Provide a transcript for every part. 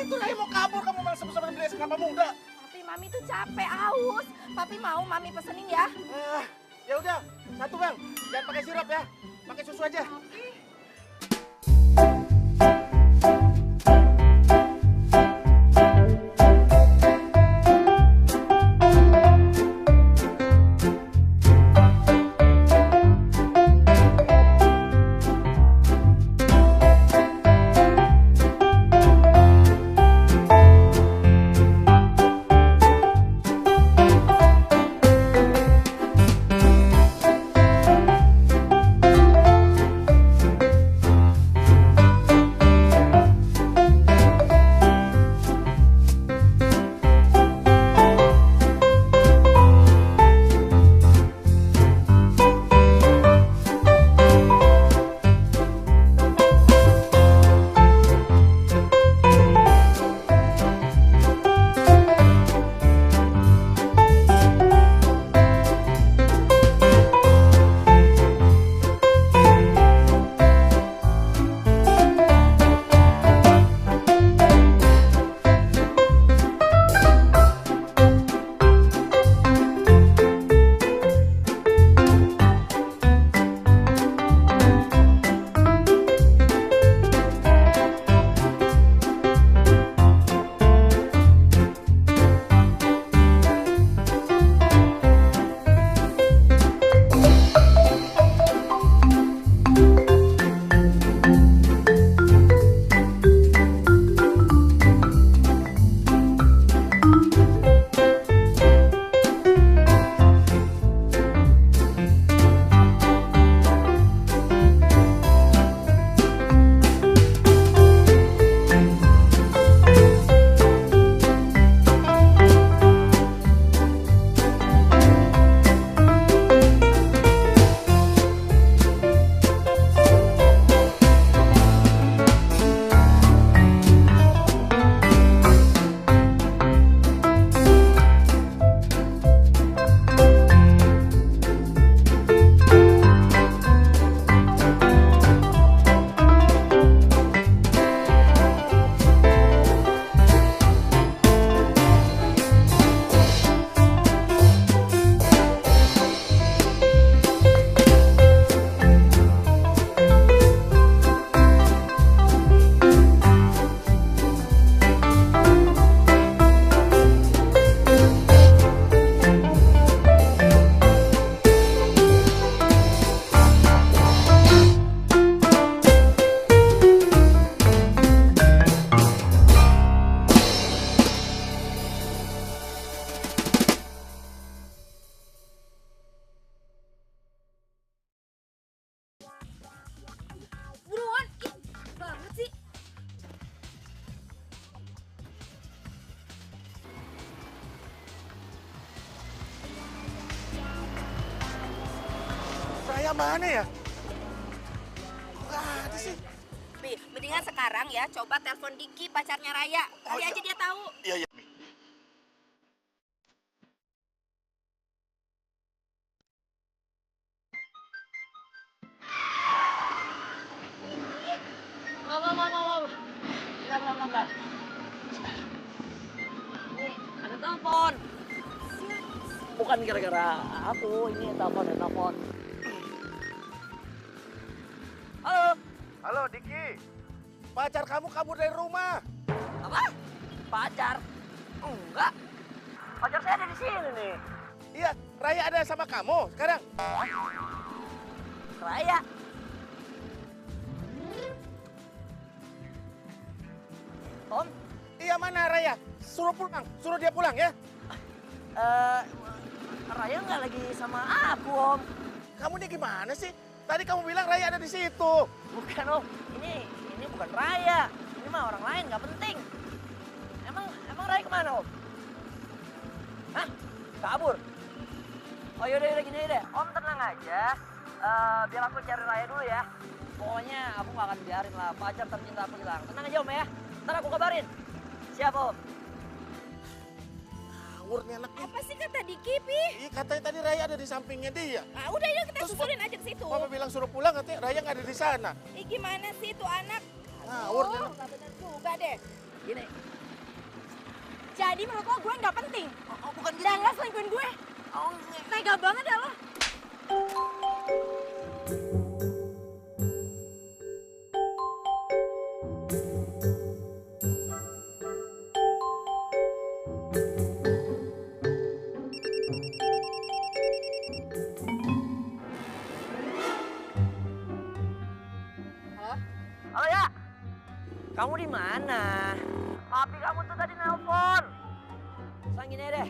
Itu Raya mau kabur, kamu malah sama-sama beli es kelapa muda. Papi, Mami tuh capek, haus. Papi mau Mami pesenin ya? Ya udah, satu Bang. Jangan pakai sirup ya. Pakai susu aja. Buruan, ih, banget sih. Raya mana ya? Nggak ada sih. Pi, mendingan sekarang ya coba telepon Diki, pacarnya Raya. Kali aja dia tahu. Iya, iya. Enggak. Nih, ada telepon. Bukan gara-gara aku, ini telepon. Halo. Halo, Diki. Pacar kamu kabur dari rumah. Apa? Pacar? Enggak. Pacar saya ada di sini nih. Iya, Raya ada sama kamu sekarang. Raya. Om? Iya, mana Raya? Suruh dia pulang ya. Raya nggak lagi sama aku, Om. Kamu nih gimana sih? Tadi kamu bilang Raya ada di situ. Bukan, Om. Ini bukan Raya. Ini mah orang lain, nggak penting. Emang Raya kemana, Om? Hah? Kabur? Oh yaudah gini deh. Om tenang aja. Biar aku cari Raya dulu ya. Pokoknya aku nggak akan biarin lah pacar tercinta aku hilang. Tenang aja, Om ya. Ntar aku kabarin. Siap, Om. Ngawur nih anak. Apa sih kata Diki, Pi? Iya, katanya tadi Raya ada di sampingnya dia. Ah, udah yuk kita Terus, susulin aja ke situ. Papa bilang suruh pulang, katanya Raya nggak ada di sana. Ih, gimana sih itu anak? Ngawur nih Oh, anak. nggak bener juga deh. Gini, Jadi menurut lo gue nggak penting? Oh, bukan gitu. Dan lo selingkuhin gue? Oh, Tega banget ya lo. Halo? halo ya. Kamu di mana? Papi kamu tuh tadi nelpon. Sekarang gini deh.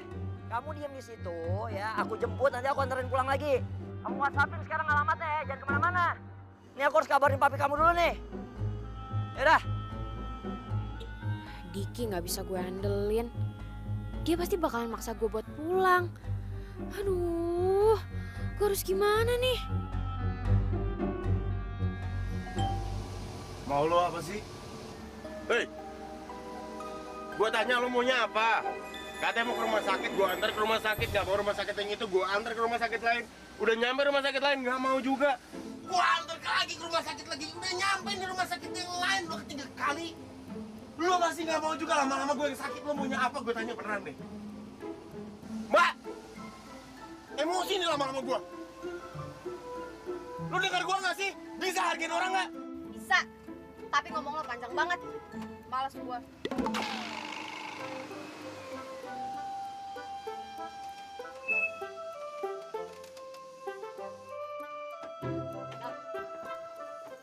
Kamu diam di situ ya. Aku jemput nanti aku anterin pulang lagi. Kamu WhatsAppin sekarang alamatnya ya. Jangan kemana-mana. Ini aku harus kabarin papi kamu dulu nih. Yaudah. Diki nggak bisa gue handelin. Dia pasti bakalan maksa gue buat pulang. Aduh, gue harus gimana nih? Mau lo apa sih? Hei, gua tanya lo maunya apa? Katanya mau ke rumah sakit, gua antar ke rumah sakit. Gak mau rumah sakit yang itu, gua antar ke rumah sakit lain. Udah nyampe rumah sakit lain, gak mau juga. Gua antar lagi ke rumah sakit lagi. Udah nyampe di rumah sakit yang lain, lo ketiga kali. Lo masih gak mau juga, lama-lama gue yang sakit. Lo maunya apa? Gue tanya beneran deh. Mbak! Emosi nih lama-lama gua. Lo dengar gua gak sih? Bisa hargain orang gak? Bisa. Tapi ngomong lo panjang banget. Males gue.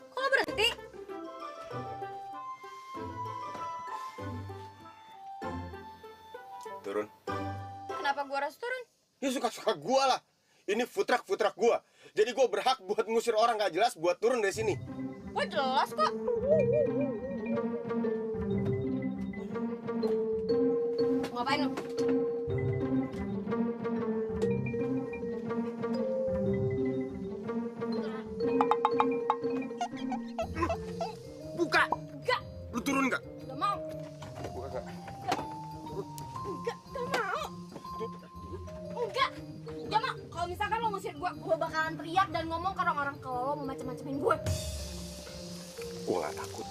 Kok lo berhenti? Turun. Kenapa gue harus turun? Ya suka-suka gua lah. Ini food truck gua. Jadi gua berhak buat ngusir orang gak jelas buat turun dari sini. Gue jelas kok. Ngapain lo? Buka! Enggak, Lu turun gak? gak mau. Buka gak? Enggak mau. Enggak, gak mau. Kalau misalkan lo ngusir gue bakalan teriak dan ngomong ke orang-orang kalau lo mau macem-macemin gue. Gua gak takut.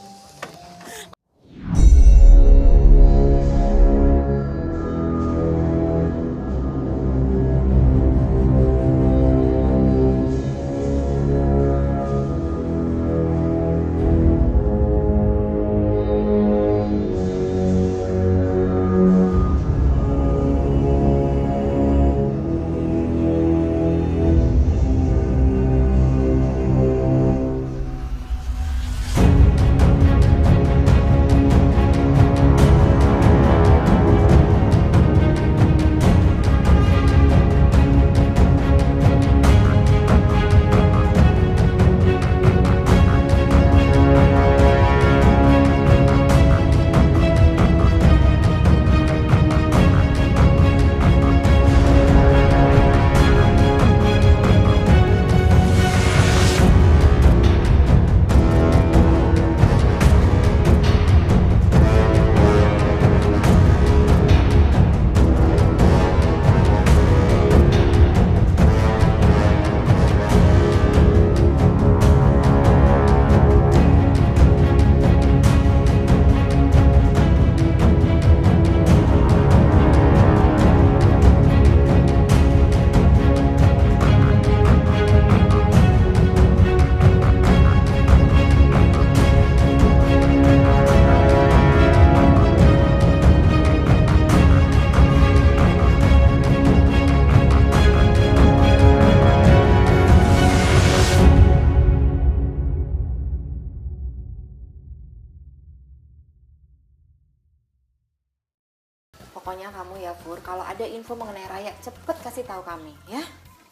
Pokoknya kamu ya Fur, kalau ada info mengenai Raya cepet kasih tahu kami ya.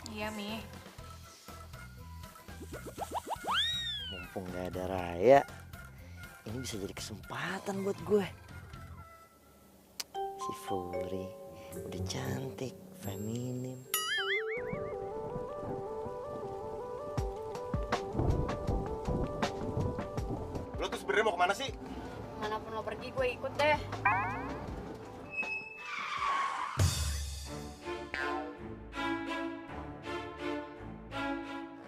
Iya, Mi. Mumpung gak ada Raya, ini bisa jadi kesempatan buat gue. Si Furi udah cantik, feminim. Lo tuh sebenarnya mau kemana sih? Manapun lo pergi, gue ikut deh.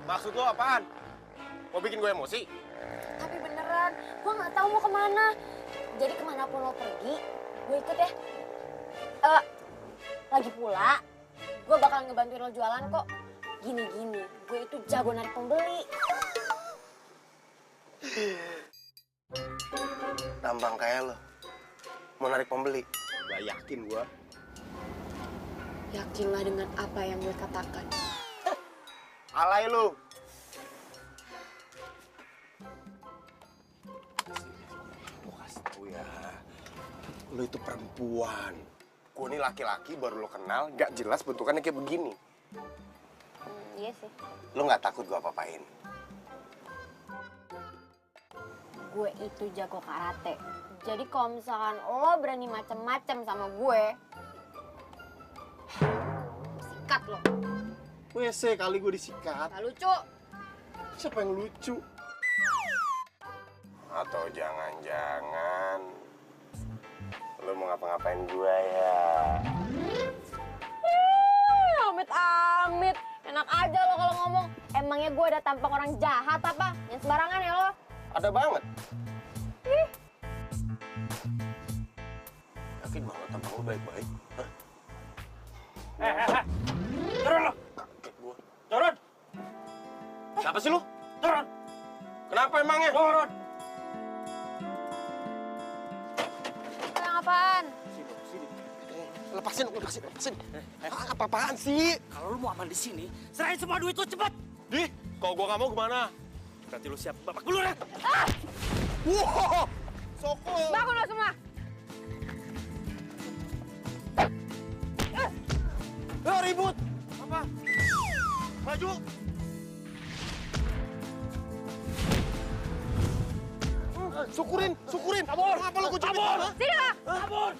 Maksud lo apaan? Mau bikin gue emosi? Tapi beneran, gue nggak tahu mau kemana. Jadi kemanapun lo pergi, gue ikut ya. Lagi pula, gue bakal ngebantuin lo jualan kok. Gini-gini, gue itu jago narik pembeli. Tampang kayak lo. Mau narik pembeli. Gak yakin gua. Yakinlah dengan apa yang gue katakan. Alay lu. Gue kasih tau ya. Lu itu perempuan. Gue ini laki-laki baru lo kenal, gak jelas bentukannya kayak begini. Iya sih. Lo gak takut gue apa-apain? Gue itu jago karate. Jadi kalau misalkan lo berani macem-macem sama gue, sikat lo. WC kali gue disikat. Gak lucu. Siapa yang lucu? Atau jangan-jangan lo mau ngapa-ngapain gue ya? Amit-amit. Enak aja lo kalau ngomong. Emangnya gue ada tampang orang jahat apa? Yang sembarangan ya lo? Ada banget. Yakin banget tampang lo baik-baik? Hah? Turun lo! Kaget gue. Turun! Siapa sih lo? Turun! Kenapa emangnya? Turun! Yang apaan? Lepasin. Apa-apaan sih? Kalau lu mau aman di sini, serahin semua duit lu cepat! Di, kalau gua nggak mau gimana? Berarti lu siap babak belur ya? Wow, Soko. Bangun lo semua. Ribut. Apa? Maju. Syukurin. Kabur. Apa lu kucing? Kabur. Sini lah. Kabur!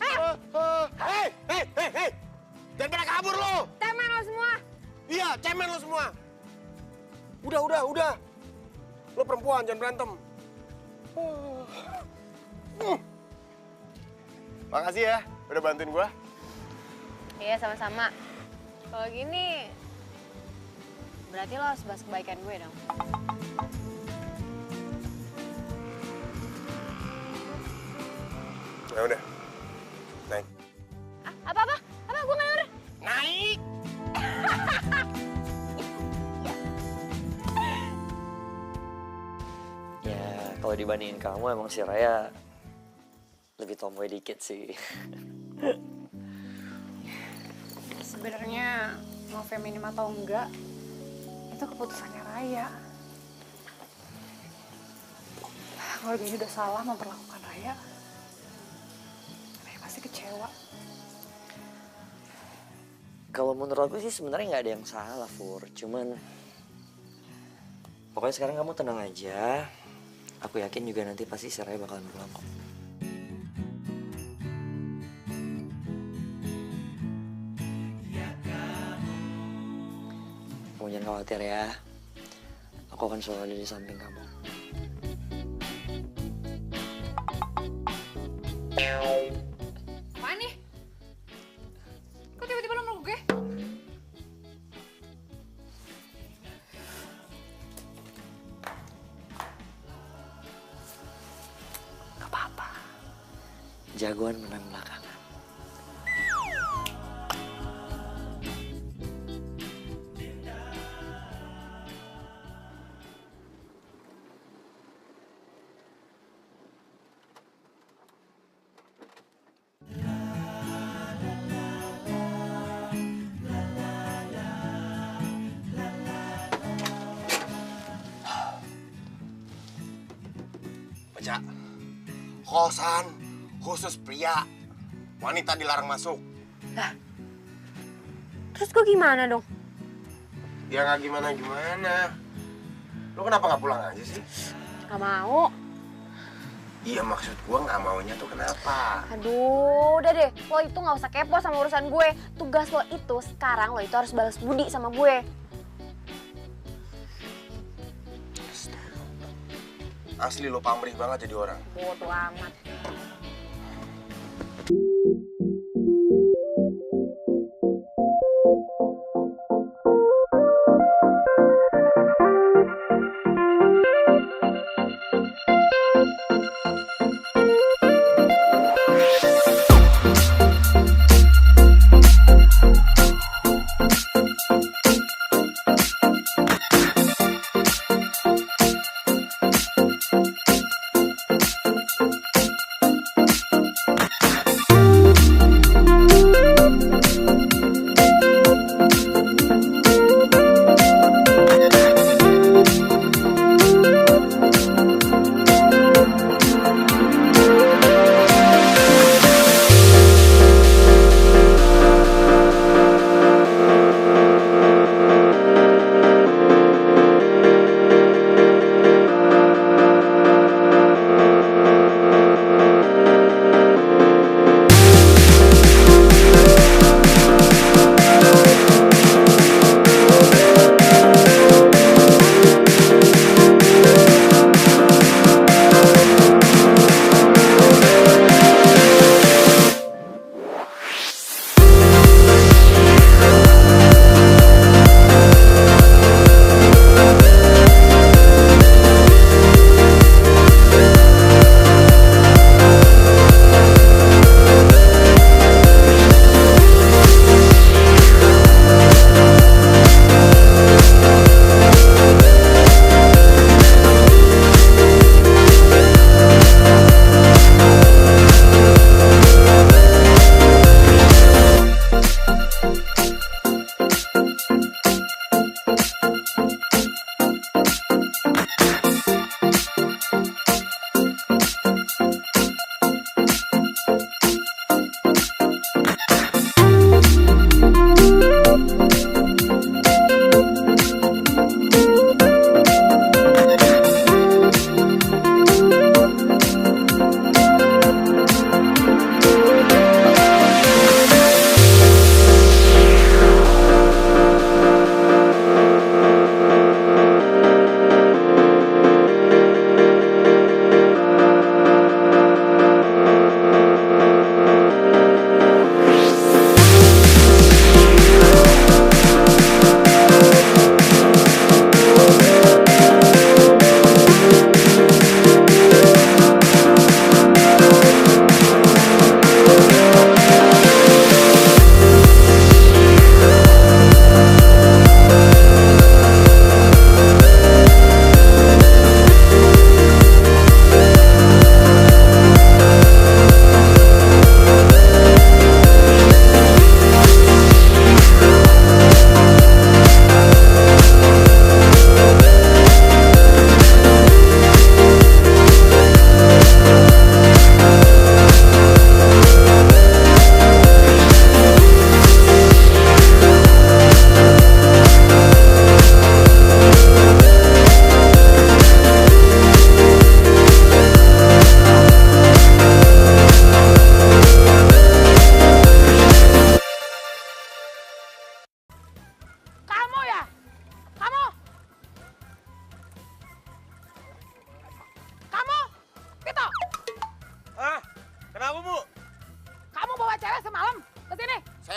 Hei. Jangan pada kabur lo. Temen lo semua. Iya, cemen lo semua. Udah. Lo perempuan, jangan berantem. Makasih ya, udah bantuin gua. Iya, sama-sama. Kalau gini, berarti lo harus bahas kebaikan gue dong. Ya udah. Naik. Apa? Gue nggak denger. Naik. Ya, kalau dibandingin kamu emang si Raya lebih tomboy dikit sih. Sebenarnya mau feminim atau enggak, itu keputusannya Raya. Kalau dia udah salah memperlakukan Raya pasti kecewa. Kalau menurut aku sih sebenarnya nggak ada yang salah, Fur. Cuman pokoknya sekarang kamu tenang aja. Aku yakin juga nanti pasti si Raya bakalan pulang kok. Kamu jangan khawatir ya. Aku akan selalu ada di samping kamu. Apaan nih? Kok tiba-tiba lo meluk gue? Gak apa-apa. Jagoan menang belakangan. Baca. Kosan khusus pria. Wanita dilarang masuk. Terus gue gimana dong? Ya nggak gimana. Lo kenapa nggak pulang aja sih? Gak mau. Iya maksud gua nggak maunya tuh kenapa? Aduh, udah deh. Lo itu gak usah kepo sama urusan gue. Tugas lo itu sekarang lo itu harus balas budi sama gue. Asli lo pamrih banget jadi orang. Bodoh amat.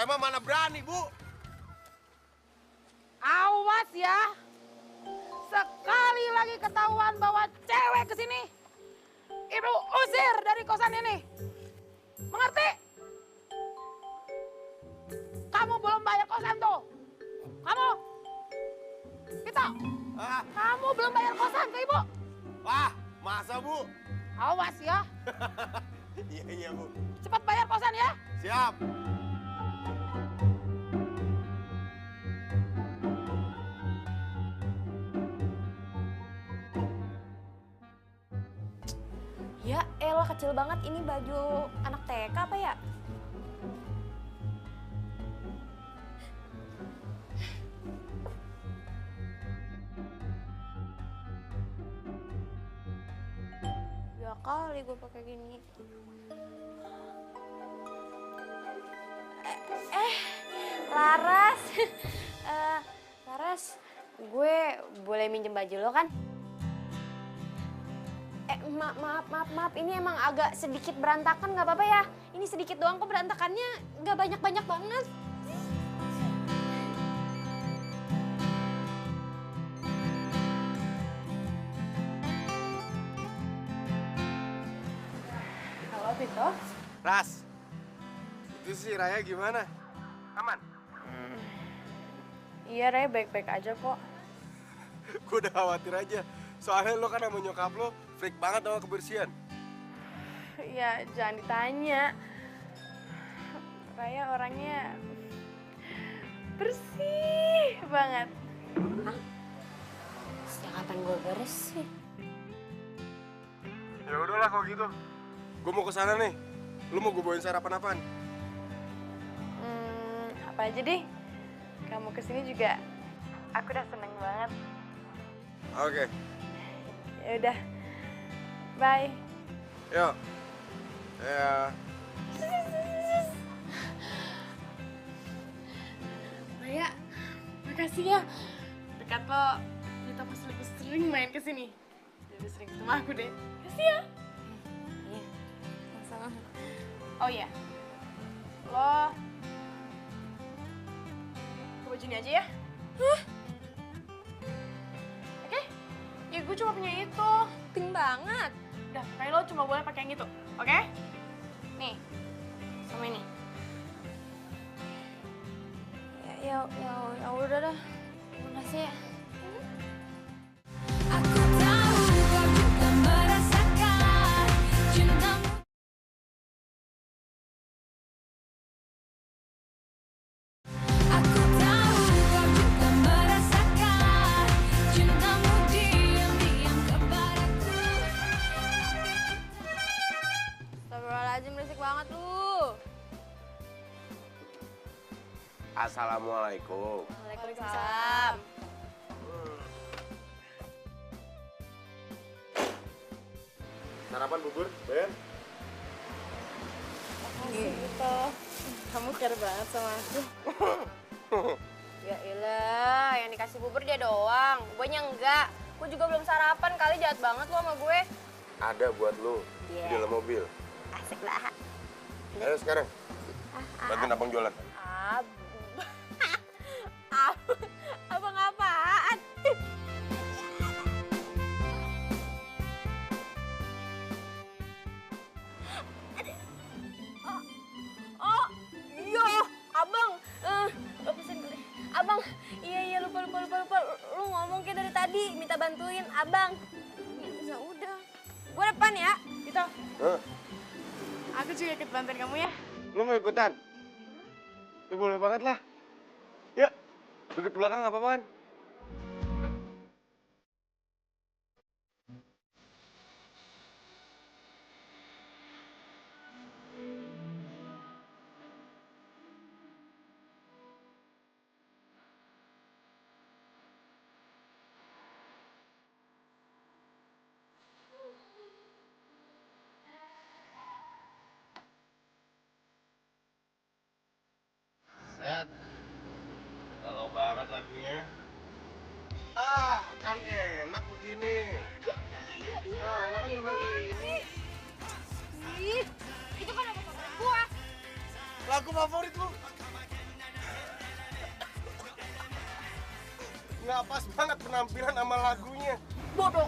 Saya mah mana berani, Bu. Awas ya. Sekali lagi ketahuan bawa cewek ke sini, Ibu usir dari kosan ini. Mengerti? Kamu belum bayar kosan tuh. Kamu. Kita. Ah, Kamu belum bayar kosan ke Ibu. wah, masa, Bu? Awas ya. Iya, Bu. Cepat bayar kosan ya. Siap. Ya elah kecil banget, ini baju anak TK apa ya? Ya kali gue pakai gini. Laras. Laras, gue boleh minjem baju lo kan? Maaf, ini emang agak sedikit berantakan, nggak apa-apa ya? Ini sedikit doang kok berantakannya, nggak banyak-banyak banget. Halo Vito. Ras, itu si Raya gimana? Aman? Iya Raya baik-baik aja kok. Gue udah khawatir aja. Soalnya lo kan sama nyokap lo freak banget sama kebersihan. Ya jangan ditanya. Raya orangnya bersih banget. Sejak kapan gue bersih? Ya udahlah kalau gitu. Gue mau ke sana nih. Lo mau gue bawain sarapan apaan? Apa aja deh. Kamu kesini juga aku udah seneng banget. Oke. Ya udah. Bye. Yuk. Ya. Raya, makasih ya. Dekat lo, kita pasti lebih sering main ke sini. Lebih sering ke rumah aku deh. Makasih ya. Iya, sama. Oh iya. Lo ke baju ini aja ya. Oke? Ya gue cuma punya itu. Pink banget. Udah, kayak lo cuma boleh pakai yang itu. Oke? Nih. Sama ini. Ya udah dah. Makasih ya. Aku tahu kau juga merasakan cintamu. Aku tahu kau juga merasakan cintamu diam-diam kepadaku. Astagfirullahaladzim, berisik banget lu. Assalamualaikum. Waalaikumsalam. Sarapan bubur, Ben? Makasih Vito. Kamu care banget sama aku. Ya ilah, yang dikasih bubur dia doang. Gue enggak. Gue juga belum sarapan, kali jahat banget lu sama gue. Ada buat lo Iya. di dalam mobil. Asik lah. Ayo sekarang. Bantuin abang jualan. Abang apaan? Oh, iya, abang. Pesen gue. Abang, iya lupa. Lu ngomong kayak dari tadi, minta bantuin abang. Ya udah. Gue depan ya. Vito, Hah? aku juga ikut bantuin kamu ya. Lo mau ikutan? Ya boleh banget lah. Ya, duduk belakang nggak apa-apaan. Set. Kalau banget lagunya. Kan enak begini. Enak juga gini. Ih, itu kan lagu favorit gua. Lagu favorit lu? nggak pas banget penampilan sama lagunya. Bodoh.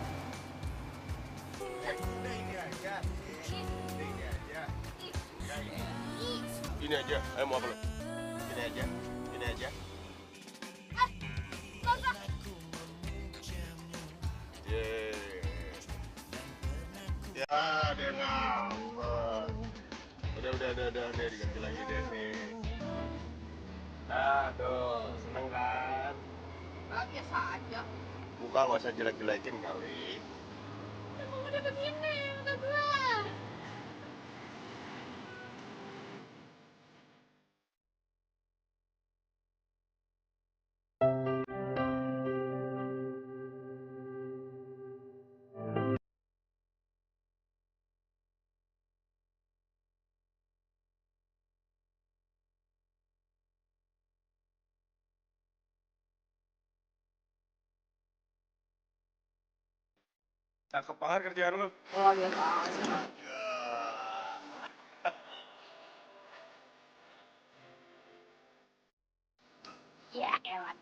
Udah ini aja. Udah ini aja. Udah ini. Ini aja. Ayo mau apa lo? Ini aja. Ini aja. Nggak usah. Yeay. Ya, dia ngambek. Udah, nih diganti lagi deh nih. Nah, tuh, seneng kan? Nah, biasa aja. Muka nggak usah jelek-jelekin kali. Emang udah begini, udah gua. Cakep banget kerjaan lo. Oh, biasa aja. Ya, elah.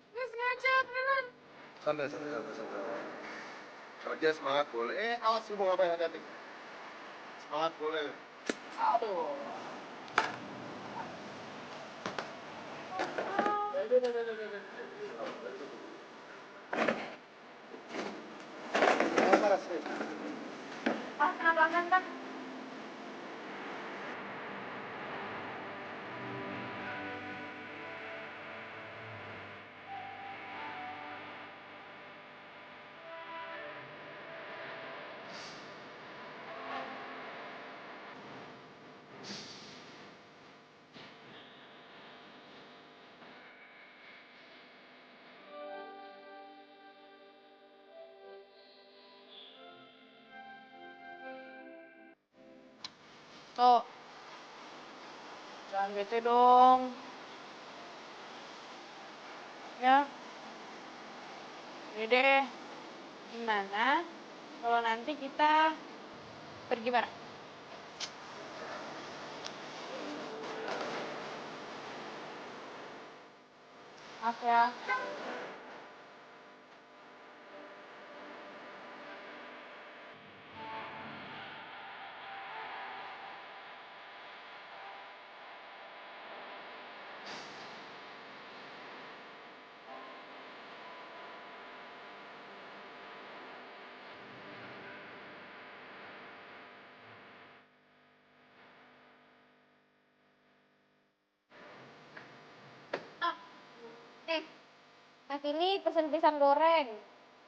Nggak sengaja, beneran. Santai. Kerja semangat boleh. Awas lu mau ngapain hati-hati. Semangat boleh. Aduh. Kenapa kan? Tuh. Jangan gitu dong. Ya. Ini deh. Gimana kalau nanti kita pergi bareng? Maaf ya. Nih, Mas ini pesen pisang goreng.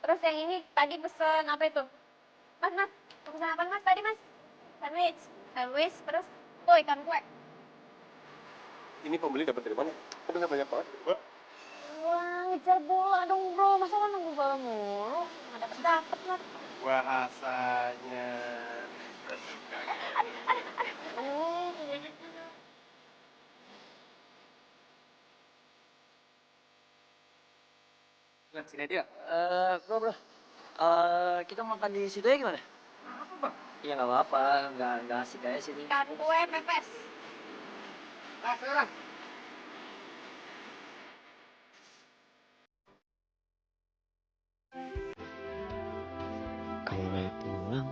Terus yang ini tadi pesen apa itu? Mas, pesen apa mas tadi mas? Sandwich. Sandwich, terus tuh ikan kue. Ini pembeli dapat dari mana? Kok bisa banyak banget? Wah. Wah, ngejar bola dong bro. Masa lo nunggu bola mulu? Nggak dapet mas. Bahasanya. Nah, sini aja. Bro. Kita makan di situ ya gimana? Apa bang? Iya nggak apa-apa, nggak asik aja sini. Ikan kue pepes. Nah, sekarang. Kalau Raya pulang,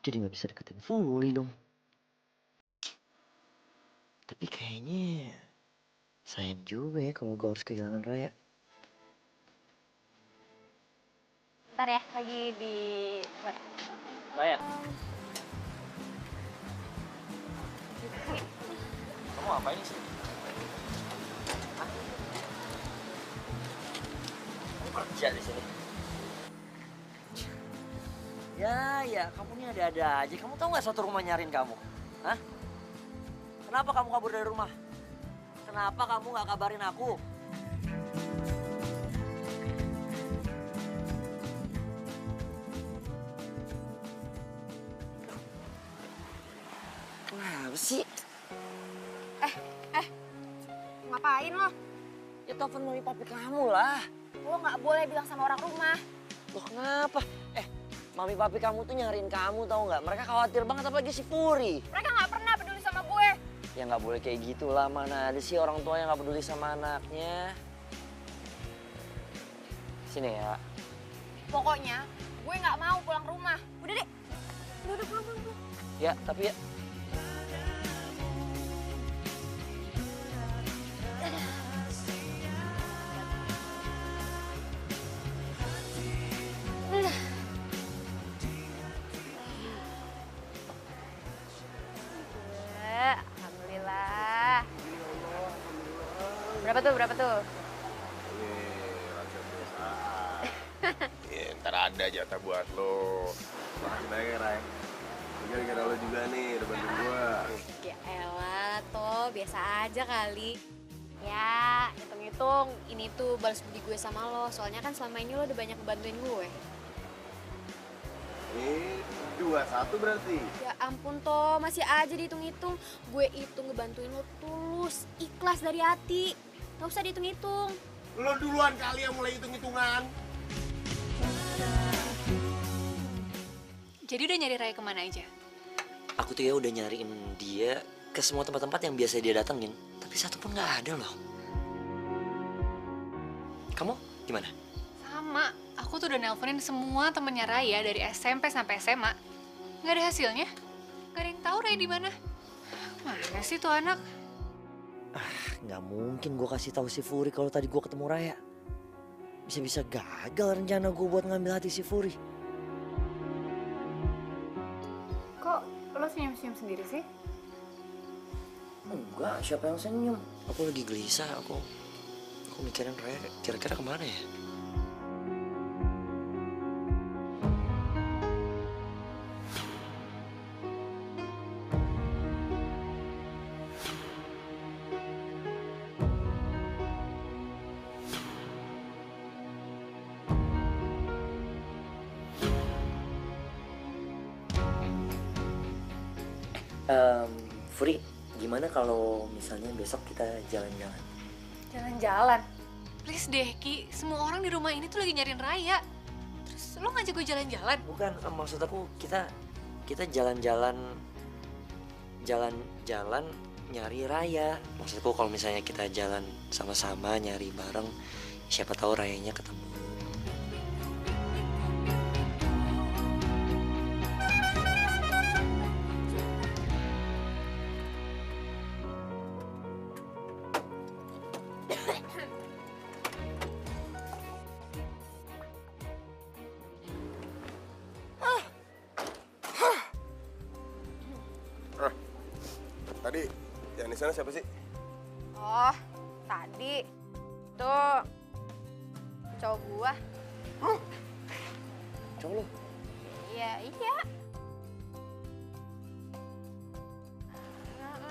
jadi nggak bisa deketin Fuli dong. Tapi kayaknya sayang juga ya kalau gue harus kehilangan Raya. Ntar ya, lagi di... Raya? Kamu ngapain sih? Hah? Kamu kerja di sini? Ya, kamu ini ada-ada aja. Kamu tahu nggak satu rumah nyariin kamu? Hah? Kenapa kamu kabur dari rumah? Kenapa kamu nggak kabarin aku? Kenapa sih? Ngapain lo? Ya telepon mami papi kamu lah. Lo nggak boleh bilang sama orang rumah. Loh kenapa? Mami papi kamu tuh nyariin kamu tahu nggak? Mereka khawatir banget apalagi si Puri. Mereka nggak pernah Ya nggak boleh kayak gitu lah, mana ada sih orang tua yang nggak peduli sama anaknya. Sini ya. Pokoknya gue nggak mau pulang ke rumah. Udah deh. Udah pulang. Ya, tapi ya. Alhamdulillah. Berapa tuh? Ya, ntar ada jatah buat lo. Makasih banyak ya, Ray. Gara-gara lo juga nih, udah bantuin gua. Ya elah, toh biasa aja kali. Ya, hitung-hitung ini tuh balas budi gue sama lo. Soalnya kan selama ini lo udah banyak ngebantuin gue. Ini 2-1 berarti. Ya ampun toh, masih aja dihitung-hitung. Gue itu ngebantuin lo tulus, ikhlas dari hati. Gak usah dihitung-hitung. Lo duluan kali yang mulai hitung-hitungan. Jadi udah nyari Raya kemana aja? Aku tuh ya udah nyariin dia ke semua tempat-tempat yang biasa dia datengin. Tapi satu pun nggak ada loh. Kamu gimana? Sama, aku tuh udah nelponin semua temennya Raya dari SMP sampai SMA. Nggak ada hasilnya. Nggak ada yang tahu Raya di mana. Mana sih tuh anak? Nggak mungkin gue kasih tahu si Furi kalau tadi gue ketemu Raya. Bisa-bisa gagal rencana gue buat ngambil hati si Furi. Kok lo senyum-senyum sendiri sih? Enggak, siapa yang senyum? Aku lagi gelisah, aku mikirin Raya kira-kira kemana ya? Furi, gimana kalau misalnya besok kita jalan-jalan? Jalan-jalan? Please deh, Ki. Semua orang di rumah ini tuh lagi nyariin Raya. Terus lo ngajak gue jalan-jalan? Bukan, maksud aku kita jalan-jalan nyari Raya. Maksudku kalau misalnya kita jalan sama-sama nyari bareng, siapa tahu Rayanya ketemu. Tadi yang di sana siapa sih? Oh, tadi tuh cowok gua. Cowok lo? Iya.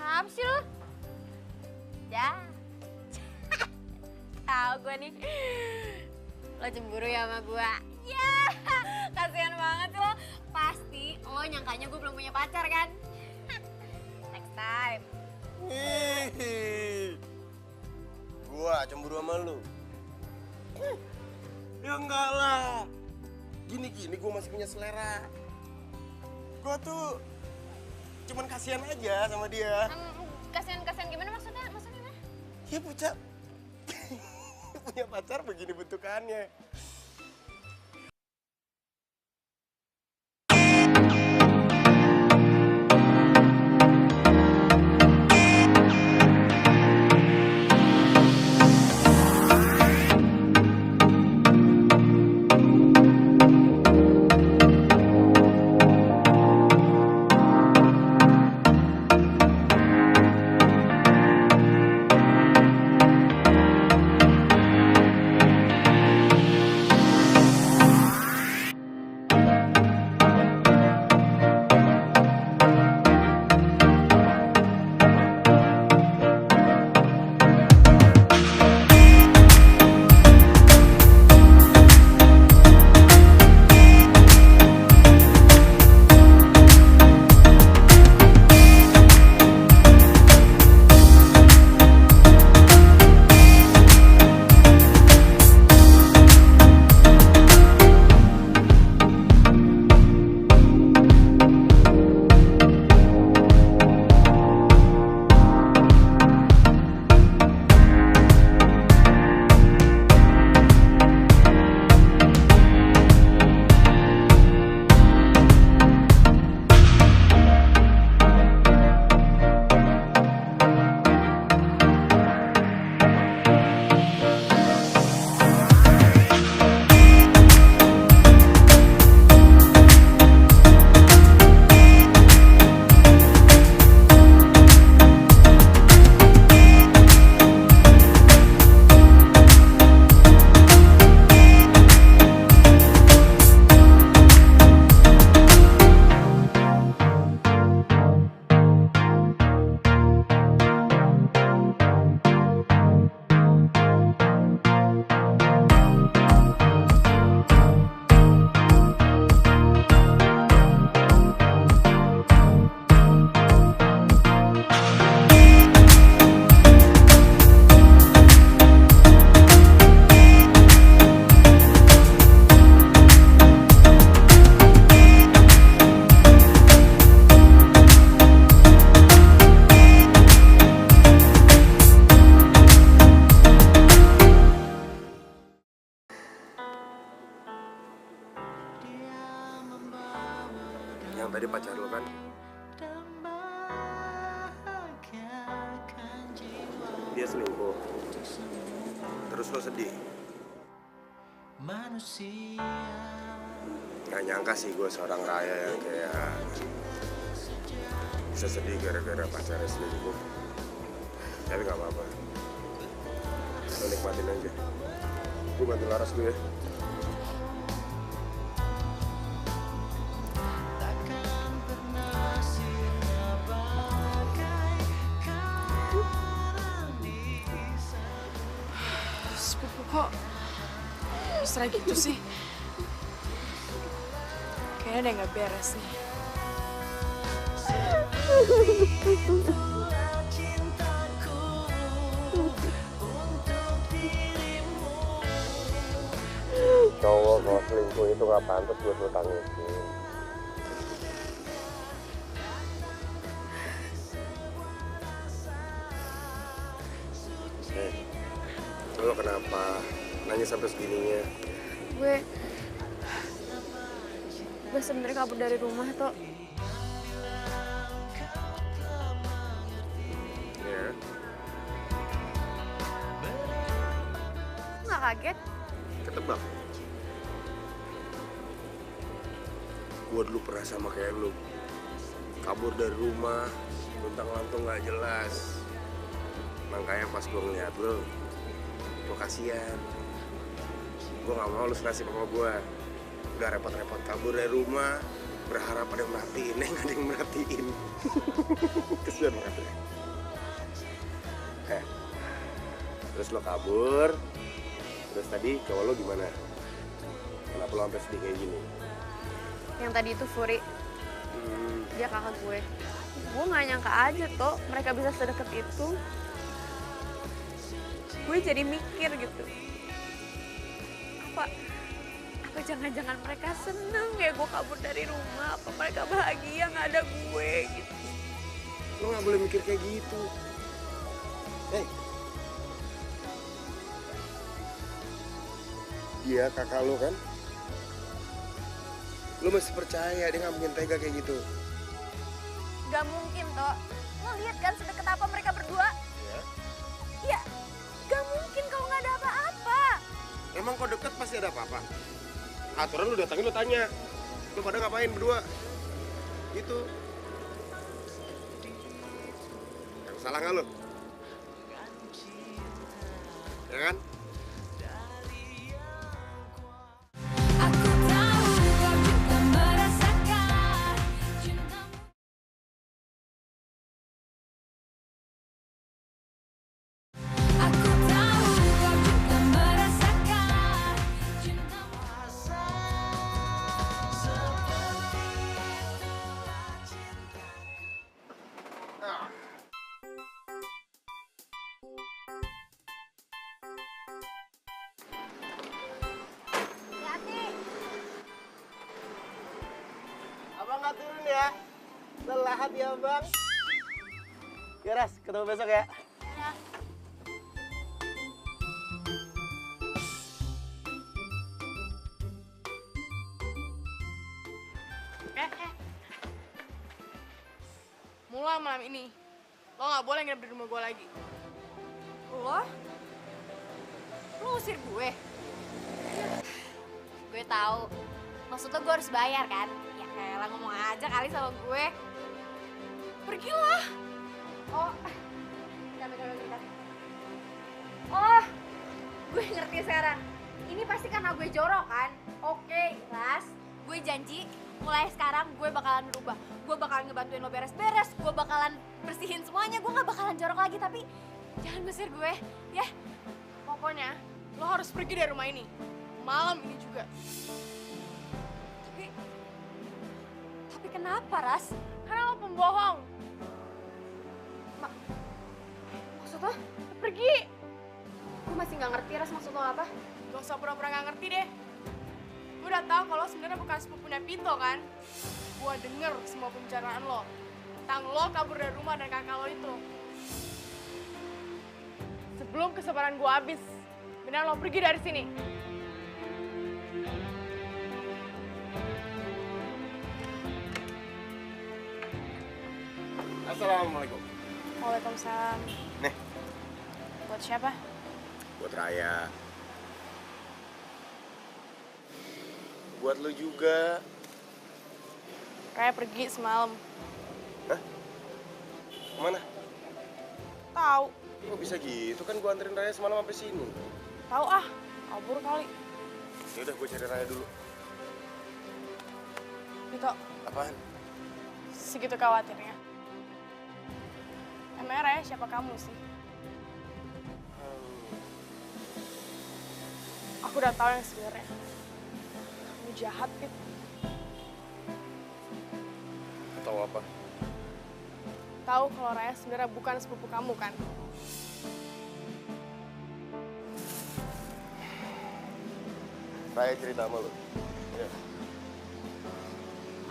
Ngapa sih lo? Ya. Tahu gua nih. Lo cemburu ya sama gua. Ya, kasihan banget sih lo. Pasti lo nyangkanya gua belum punya pacar kan? Next time. Gua cemburu sama lu. Ya enggak lah. Gini gua masih punya selera. Gua tuh cuman kasihan aja sama dia. Kasihan gimana maksudnya? Maksudnya gimana? Ya bocah punya pacar begini bentukannya. dia pacar lo kan? Dia selingkuh. Terus lo sedih? Gak nyangka sih gue seorang raya yang kayak bisa sedih gara-gara pacarnya selingkuh. Tapi gak apa-apa. Lo nikmatin aja. Gue bantu Laras dulu ya. Sepupu kok mesra gitu sih? Kayaknya ada yang gak beres nih. Cowok kalau selingkuh itu gak pantas buat lo tangisin. Lo kenapa nangis sampai segininya? Gue sebenarnya kabur dari rumah Tok. Ya. Nggak kaget? Ketebak. Gue dulu pernah sama kayak lu. Kabur dari rumah, luntang-lantung gak jelas. Makanya pas gue ngeliat lu, gue kasihan. Gue gak mau lu senasib sama gue. Gak repot-repot kabur dari rumah, berharap ada yang merhatiin, gak ada yang merhatiin. Kesian banget ya. Terus lo kabur, terus tadi cowok lo gimana? Kenapa lo sampai sedih kayak gini? Yang tadi itu Furi. Dia kakak gue. Gue nggak nyangka aja Tok, mereka bisa sedekat itu. Gue jadi mikir gitu. Apa jangan-jangan mereka seneng ya gue kabur dari rumah? Apa mereka bahagia nggak ada gue gitu? Lo nggak boleh mikir kayak gitu. Dia kakak lo kan? Lo masih percaya dia nggak mungkin tega kayak gitu? Gak mungkin Tok. Lo lihat kan sedekat apa mereka berdua? Ya. Ya, gak mungkin kalau nggak ada apa-apa. Emang kok deket pasti ada apa-apa? Aturan lu datangin lu tanya. Lu pada ngapain berdua? Gitu. Yang salah nggak lu? Ya kan? Aku tahu kau juga merasakan cintamu. Aku tahu kau juga merasakan cintamu. Hati-hati. Abang nggak turun ya? Lelah hati abang. Ya Ras, ketemu besok ya. Mulai malam ini, lo gak boleh nginep di rumah gue lagi. Lo? Lo usir gue? Gue tahu. Maksud lo gue harus bayar kan? Ya kayak ngomong aja kali sama gue. Pergilah. Oh, bentar. Oh, gue ngerti sekarang. Ini pasti karena gue jorok kan? Oke, Ras. Gue janji mulai sekarang gue bakalan berubah. Gue bakalan ngebantuin lo beres-beres. Gue bakalan bersihin semuanya. Gue gak bakalan jorok lagi. Tapi jangan ngusir gue, ya. Pokoknya, lo harus pergi dari rumah ini. Malam ini juga. Tapi kenapa, Ras? Karena lo pembohong. Maksud lo? Pergi. Gue masih gak ngerti, Ras, maksud lo apa? Gak usah pura-pura gak ngerti deh. Gue udah tahu kalau sebenarnya bukan sepupunya Pito kan. Gue denger semua pembicaraan lo. Tentang lo kabur dari rumah dan kakak lo itu. Sebelum kesabaran gue habis, benar lo pergi dari sini. Assalamualaikum. Waalaikumsalam. Nih, Buat siapa? buat Raya. Buat lu juga. Raya pergi semalam. Kemana? Tahu. Kok bisa gitu? Kan gua anterin Raya semalam sampai sini. Tahu ah. Kabur kali. Ya udah, gua cari Raya dulu. Dito, Apaan? segitu khawatirnya. Emangnya Raya siapa kamu sih? Aku udah tahu yang sebenarnya. Kamu jahat, Pit. Tahu apa? Tahu kalau Raya sebenarnya bukan sepupu kamu kan? Raya cerita sama lu. Ya.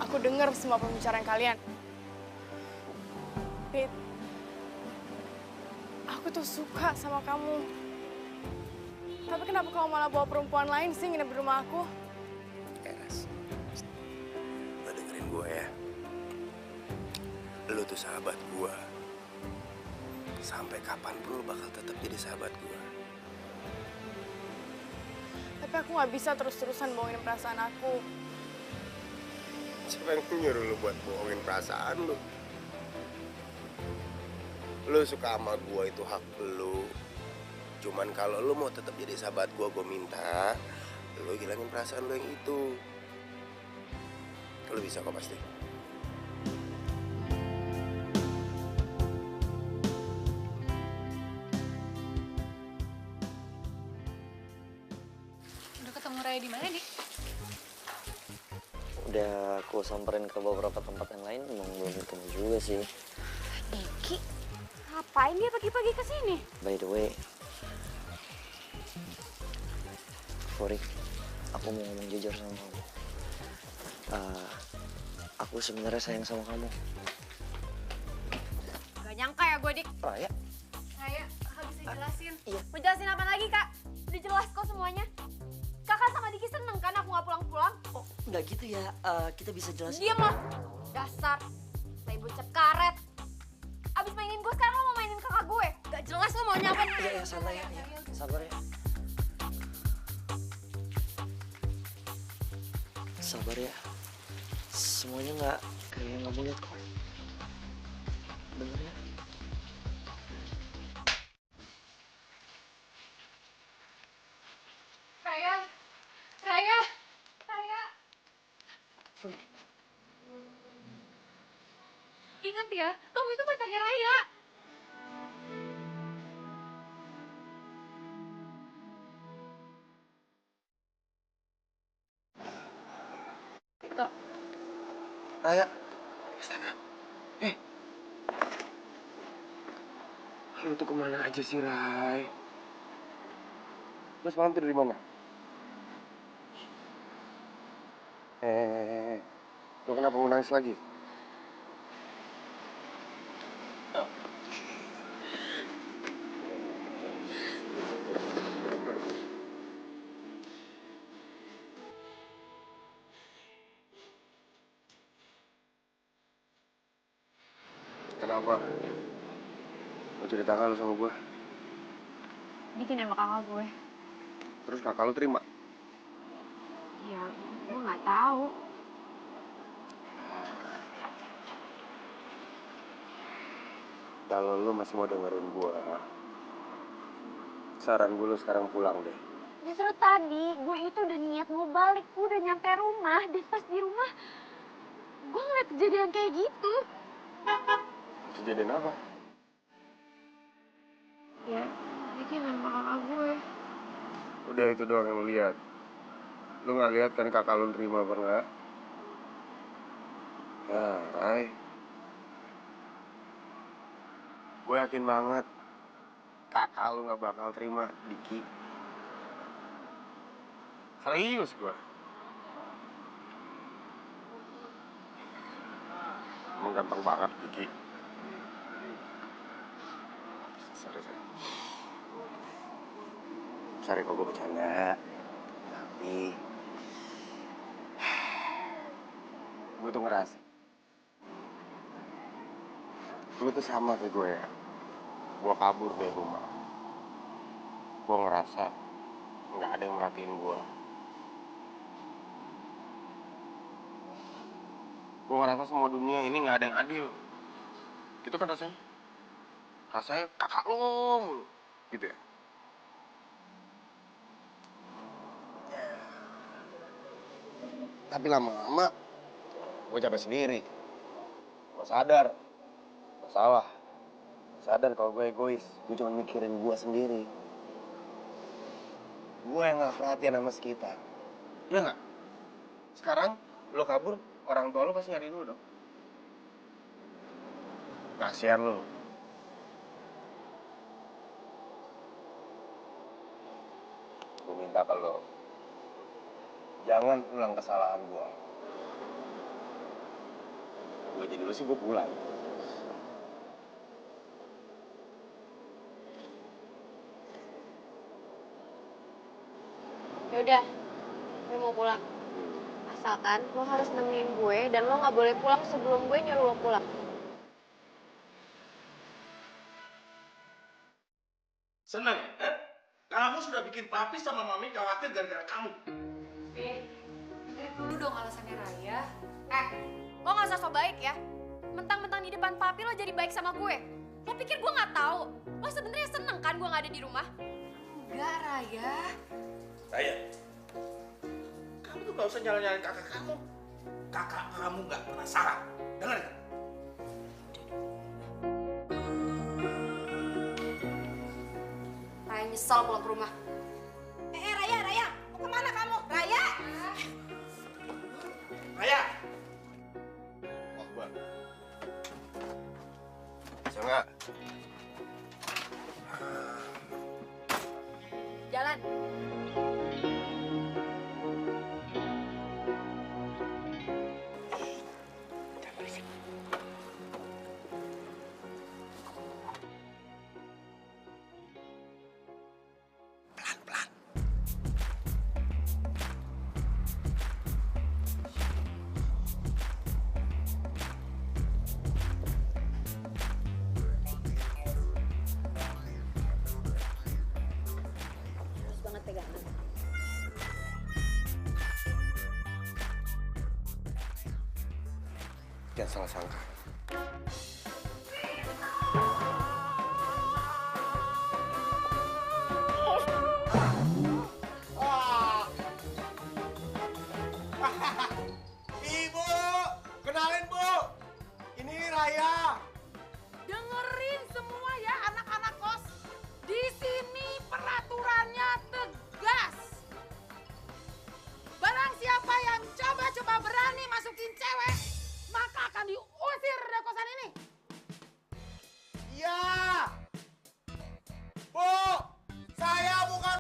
Aku dengar semua pembicaraan kalian. Pit, aku tuh suka sama kamu. Tapi kenapa kamu malah bawa perempuan lain sih nginep di rumah aku? Eras, lo dengerin gue ya. Lo tuh sahabat gue. Sampai kapanpun lo bakal tetap jadi sahabat gue. Tapi aku nggak bisa terus-terusan bohongin perasaan aku. Siapa yang nyuruh lo buat bohongin perasaan lo? Lo suka sama gue itu hak lo. Cuman kalau lo mau tetap jadi sahabat gue minta lo hilangin perasaan lo yang itu. Lo bisa kok pasti. Udah ketemu Raya di mana, Dik? Udah aku samperin ke beberapa tempat yang lain, emang belum ketemu juga sih. Diki, ngapain dia pagi-pagi ke sini? By the way, Fori, aku mau ngomong jujur sama kamu. Aku sebenarnya sayang sama kamu. Gak nyangka ya gue, Dik. Raya? Raya, kakak bisa jelasin. Iya. Mau jelasin apa lagi, Kak? Udah jelas kok semuanya. Kakak sama Diki seneng kan aku gak pulang-pulang? Oh, nggak gitu ya. Kita bisa jelasin. Diam lo. Dasar. Saya bocap karet. Abis mainin gue, sekarang lo mau mainin kakak gue. Gak jelas lo mau nyapain. Iya, santai ya. Sabar ya. Sabar ya. Semuanya nggak kayak yang kamu lihat kok. Bener ya? Raya! Raya! Raya! Ingat ya, kamu itu pacarnya Raya. Raya. Lu tuh kemana aja sih, Ray? Lu semalam tidur di mana? Lu kenapa mau nangis lagi? Kenapa? Lu cerita nggak lu sama gue? Diki nembak kakak gue. Terus kakak lu terima? Ya, gue gak tahu. Kalau lu masih mau dengerin gue, saran gue lu sekarang pulang deh. Justru tadi gue itu udah niat mau balik. Gue udah nyampe rumah. Dan pas di rumah, gue ngeliat kejadian kayak gitu. Kejadian apa? Ya, Diki nembak kakak gue. Udah itu doang yang lu lihat. Lu nggak lihat kan kakak lu terima apa enggak? Ya, Ray. Gue yakin banget kakak lu nggak bakal terima Diki. Serius gue. Emang gampang banget Diki. Sorry. Sorry kok gue bercanda. Tapi gue tuh ngerasa Lu tuh sama kayak gue ya. Gue kabur dari rumah. Gue ngerasa nggak ada yang merhatiin gue. Gue ngerasa semua dunia ini nggak ada yang adil. Gitu kan rasanya? Rasanya kakak lo mulu. Gitu ya? Tapi lama-lama gue capek sendiri. Gue sadar. Gue salah. Sadar kalau gue egois. Gue cuma mikirin gue sendiri. Gue yang gak perhatian sama sekitar. Iya gak? Sekarang lo kabur, orang tua lo pasti nyari lo dong. Kasian lo. Gue minta ke lo, jangan ulang kesalahan gue. Gue jadi lo sih gue pulang. Yaudah, gue mau pulang. Asalkan lo harus nemenin gue dan lo nggak boleh pulang sebelum gue nyuruh lo pulang. Senang ya? Kamu sudah bikin papi sama mami khawatir gara-gara kamu. Dari dulu dong alasannya Raya. Lo nggak usah so baik ya. Mentang-mentang di depan papi lo jadi baik sama gue. Lo pikir gue nggak tahu? Lo sebenarnya seneng kan gue nggak ada di rumah? Enggak, Raya. Raya, kamu tuh gak usah nyalain kakak kamu. Kakak kamu gak pernah salah. Dengar kan? Raya nyesel pulang ke rumah. Raya, mau kemana kamu? Raya! Raya! Oh, gue. Bisa nggak? Jalan. Harus banget pegangan. Jangan salah sangka. Ibu, kenalin Bu. Ini Raya. Dengerin semua ya anak-anak kos. Di sini peraturannya tegas. Barang siapa yang coba-coba berani masukin cewek, maka akan diusir dari kosan ini. Iya. Bu, saya bukan...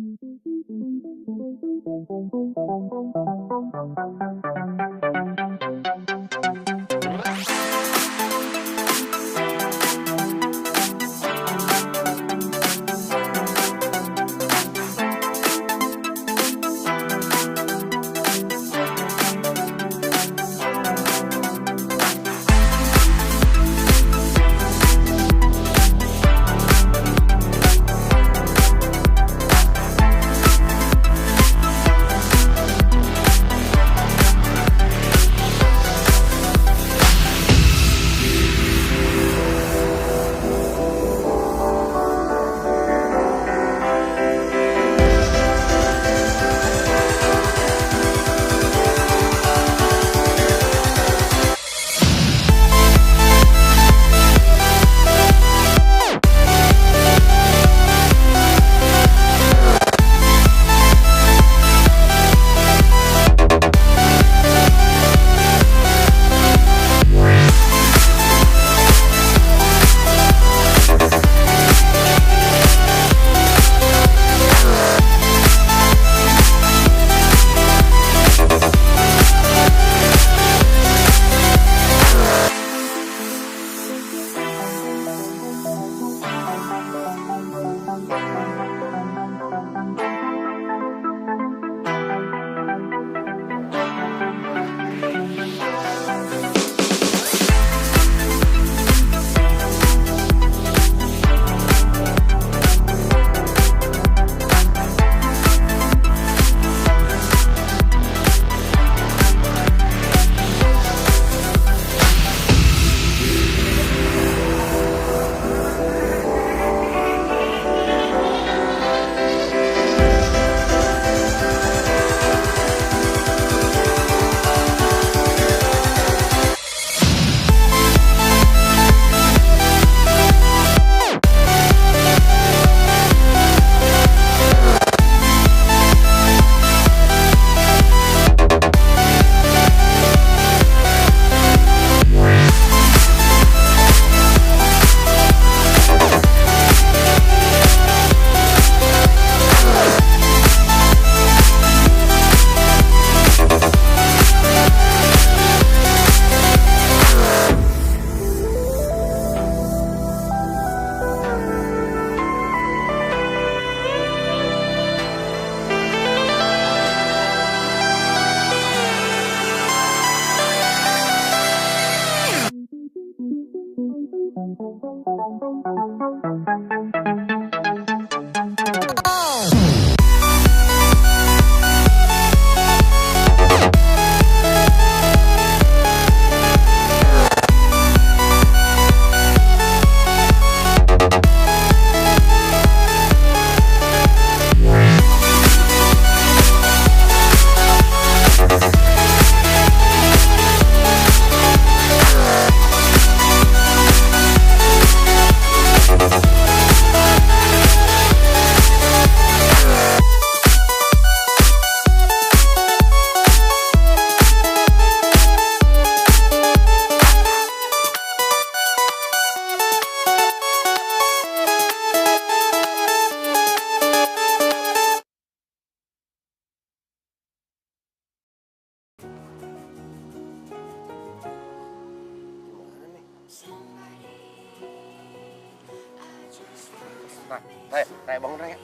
Raya bangun Raya.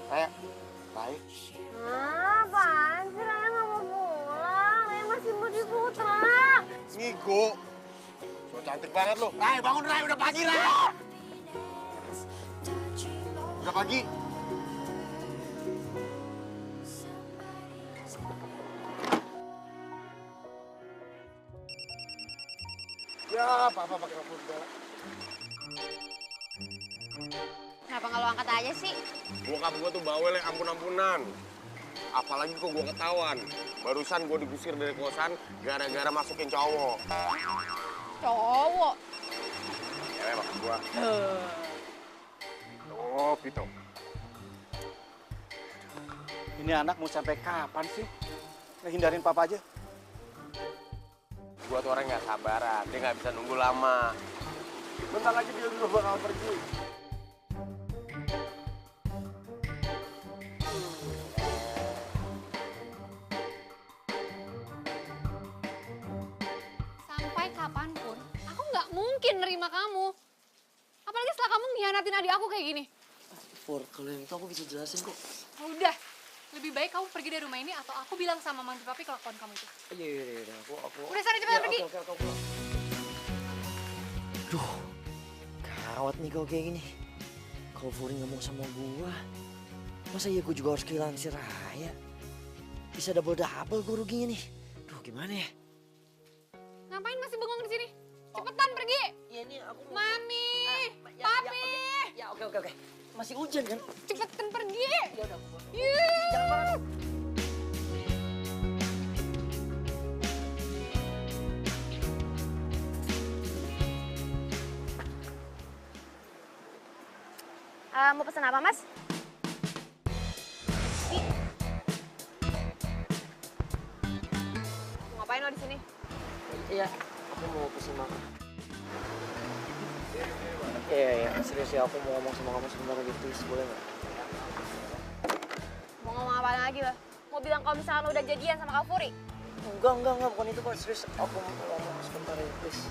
Raya. Apaan sih Raya nggak mau pulang? Raya masih mau diputra. Ngigo. So cantik banget lo. Raya bangun Raya, udah pagi Raya. Udah pagi. Ya, papa pakai rambut segala. Kenapa nggak lo angkat aja sih? Bokap gue tuh bawel yang ampun-ampunan. Apalagi kok gue ketahuan. Barusan gue digusir dari kosan gara-gara masukin cowok. Cowok. Cewek maksud gue. Oh, Pito. Ini anak mau sampai kapan sih? Ngehindarin papa aja. Gue tuh orang nggak sabaran. Dia nggak bisa nunggu lama. Bentar lagi dia juga bakal pergi. Sampai kapanpun, aku nggak mungkin nerima kamu. Apalagi setelah kamu mengkhianatin adik aku kayak gini. For, kalau yang itu aku bisa jelasin kok. Udah, lebih baik kamu pergi dari rumah ini atau aku bilang sama mami papi kelakuan kamu itu. Iya, aku. Udah sana cepetan pergi. Oke, pulang. Duh, gawat nih kalau kayak gini. Kalau Furi ngomong sama gua, masa iya gua juga harus kehilangan si Raya? Bisa double-double gua ruginya nih. Duh, gimana ya? Ngapain masih bengong di sini? Cepetan pergi. Iya nih, aku mau... Mami, Ya, papi. Ya, oke. Masih hujan kan? Cepetan pergi. Ya udah, aku pulang. Yuh. Jangan banget. Mau pesan apa Mas? Mau ngapain lo di sini? Iya, aku mau pesen makan. Iya, serius ya, aku mau ngomong sama kamu sebentar lagi, please, boleh nggak? Mau ngomong apa lagi lo? Mau bilang kalau misalnya lo udah jadian sama Kak Furi? Enggak, bukan itu kok, serius. Aku mau ngomong sebentar ya, please.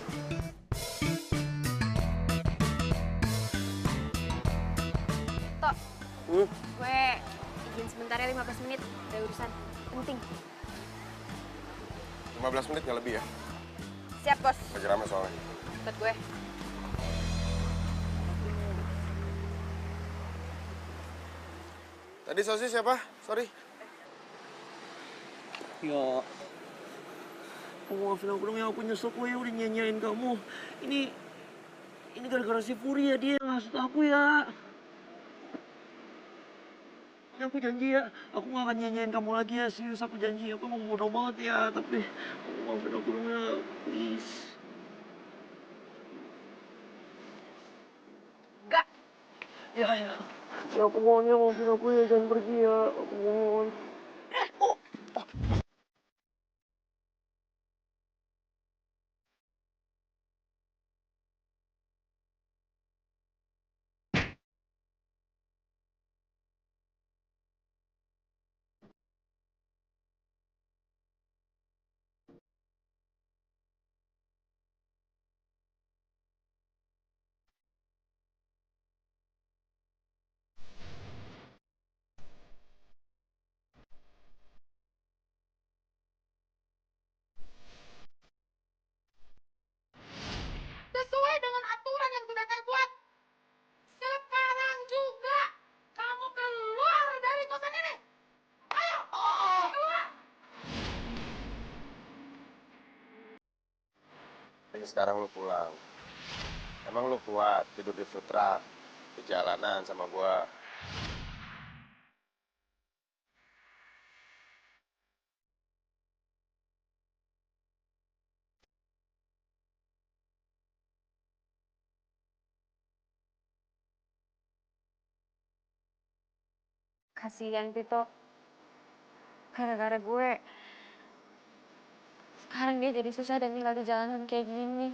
Tok, gue izin sebentar ya 15 menit, ada urusan penting. 15 menit nggak lebih ya? Siap bos, Lagi rame soalnya. buat gue. Tadi sosis siapa? Sorry. Ya, maafin aku dong ya, aku nyesel kok ya udah nyanyain kamu. Ini gara-gara si Furi ya, dia yang ngasut aku ya. Ya, aku janji ya, aku gak akan nyanyain kamu lagi ya, serius aku janji. Aku mau bodoh banget ya, tapi maafin aku dong ya, please. Enggak. Ya, aku mohon ya, maafin aku ya, jangan pergi ya, aku mohon. Sesuai dengan aturan yang sudah saya buat. Sekarang juga kamu keluar dari kosan ini. Ayo, keluar. Jadi sekarang lu pulang. Emang lu kuat tidur di food truck, di jalanan sama gua? Kasihan Pito. Gara-gara gue. Sekarang dia jadi susah dan tinggal di jalanan kayak gini.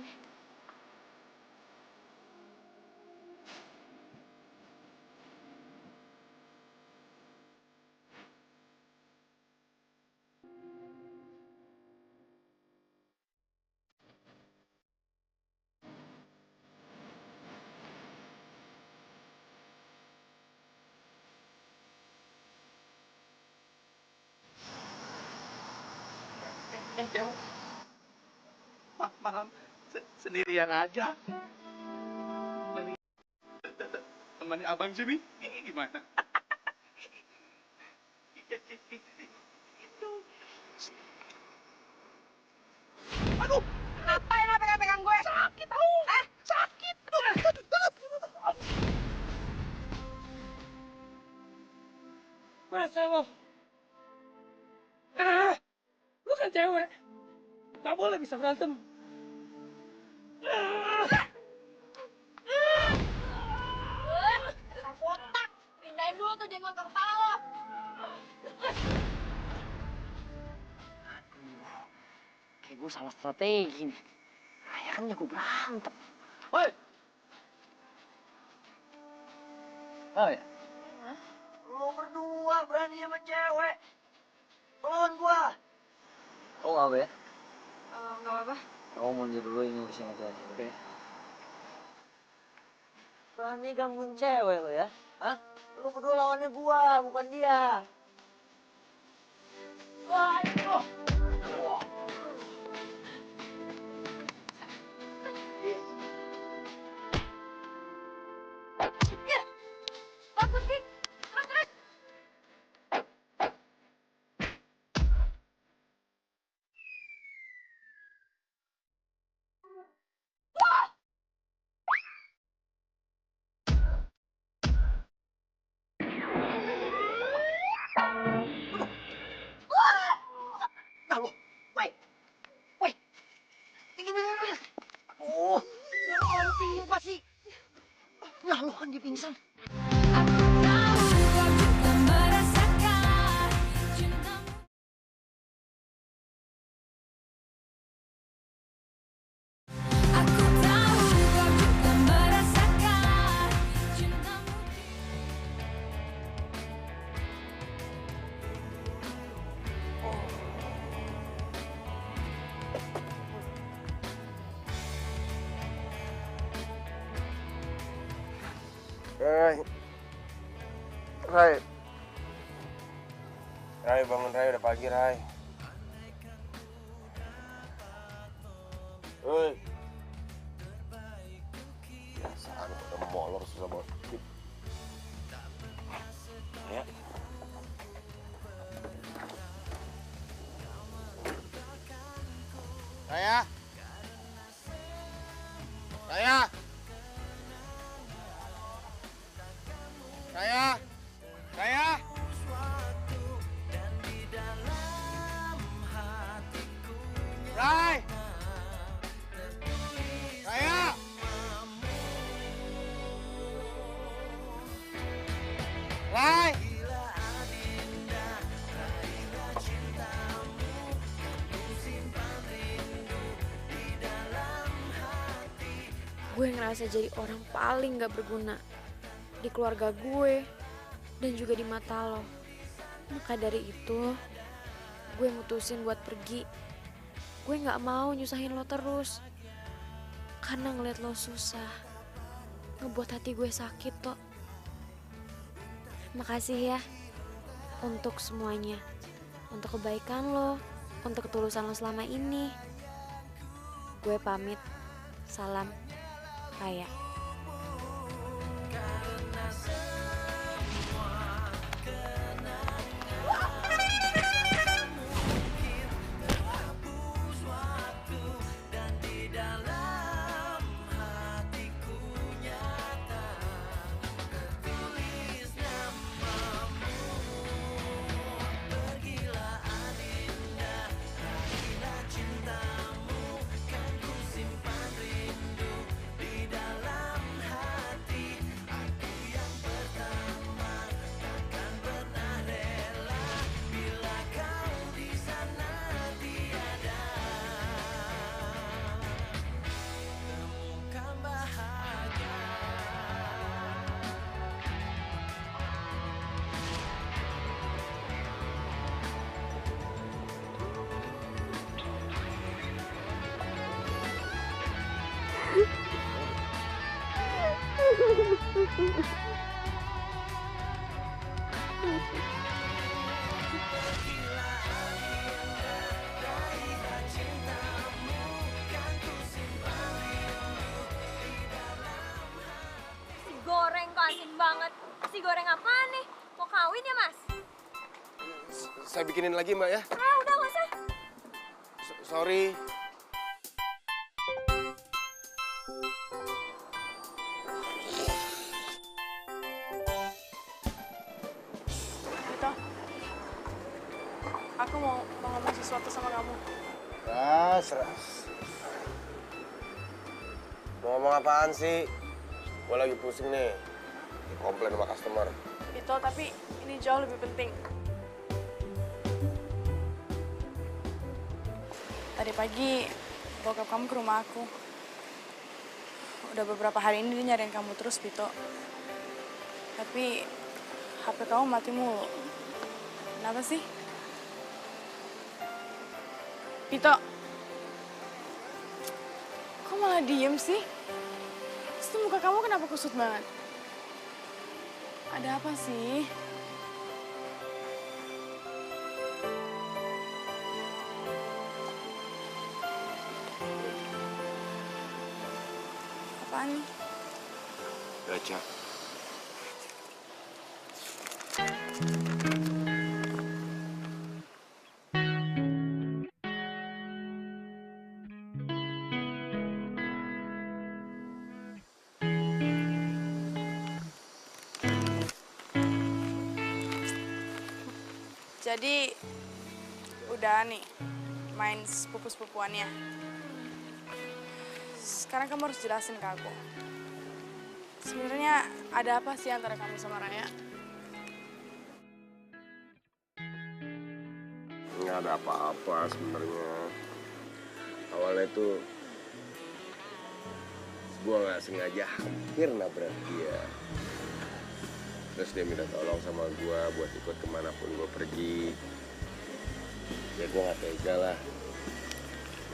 cewek. Malam sendirian aja. Temannya abang sini, ini gimana? Aduh, Ngapain lo pegang-pegang gue? sakit tau. Sakit. Masa lo? Lu kan cewek. Gak boleh bisa berantem. Kotak, pindahin dulu tuh jenggot ke kepala lo. Kayak gue salah strategi nih. Akhirnya gue berantem. Woi! Tahu ya? Lo berdua berani sama cewek. Lawan gua. Oh nggak ya? Nggak apa-apa. Kamu mundur dulu ini urusin itu aja, oke? Berani gangguin cewek lo ya? Hah? Lo berdua lawannya gua, bukan dia. Wah, itu. Bagus sih. Terus. Nah lo, woi. Ini. Oh, apa sih? Nah lo kan dia pingsan. Aku tahu kau juga merasakan cintamu. Aku tahu kau juga merasakan cintamu. Rai. Rai, bangun Rai, udah pagi Rai. Hei. Biasaan udah molor susah banget. Ya. Raya. Raya. Raya. Raya. Rai. Raya. Rai. Gue ngerasa jadi orang paling gak berguna di keluarga gue dan juga di mata lo. Maka dari itu, gue mutusin buat pergi. Gue gak mau nyusahin lo terus. Karena ngeliat lo susah, ngebuat hati gue sakit kok. Makasih ya untuk semuanya. Untuk kebaikan lo, untuk ketulusan lo selama ini. Gue pamit. Salam. Raya. Si goreng kok asin banget. Si goreng apaan nih? Mau kawin ya, Mas? Saya bikinin lagi, Mbak ya. Ah, udah nggak usah. Sorry. Vito, aku mau ngomong sesuatu sama kamu. Ras. Mau ngomong apaan sih? Gue lagi pusing nih. Komplain sama customer. Vito, tapi ini jauh lebih penting. Tadi pagi, bokap kamu ke rumah aku. Udah beberapa hari ini dia nyariin kamu terus, Vito. Tapi HP kamu mati mulu. Kenapa sih? Vito, kok malah diem sih? Terus tuh muka kamu kenapa kusut banget? Ada apa sih? Apaan nih? Gacha. Jadi, udah nih, main sepupu-sepupuannya. Sekarang kamu harus jelasin ke aku. Sebenarnya ada apa sih antara kamu sama Raya? Nggak ada apa-apa sebenarnya. Awalnya tuh gue nggak sengaja hampir nabrak dia. Terus dia minta tolong sama gue buat ikut kemanapun gue pergi. Ya gue nggak tega lah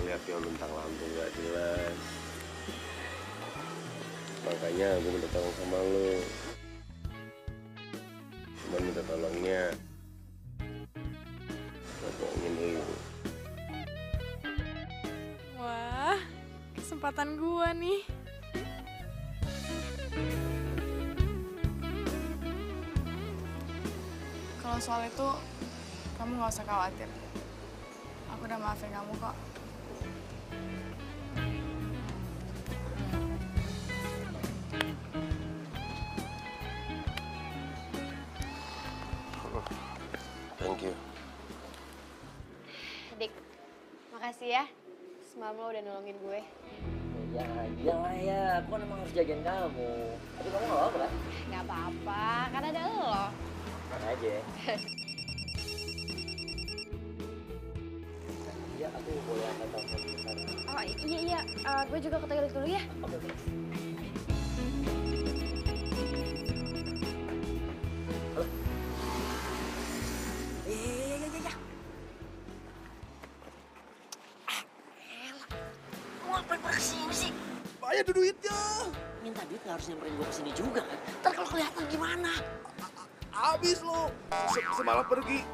melihat dia luntang lantung gak jelas. Makanya gue minta tolong sama lo. Cuma minta tolongnya buat bohongin lo. Wah, kesempatan gua nih. Kalau soal itu, kamu nggak usah khawatir. Aku udah maafin kamu kok. Thank you. Dik, makasih ya. Semalam lo udah nolongin gue. Ya, iyalah ya. Aku kan emang harus jagain kamu. Tapi kamu nggak apa-apa kan? Gak apa-apa, kan ada lo. Kan aja. Ya, aku boleh angkat telepon sebentar. Oh iya, gue juga ke toilet dulu ya. Oke, oke. Halo? Iya. Mau ngapain pada kesini sih? Bayar tuh duitnya. Minta duit nggak harus nyamperin gue kesini juga kan? Ntar kalau kelihatan gimana? Habis lo. Semalam pergi.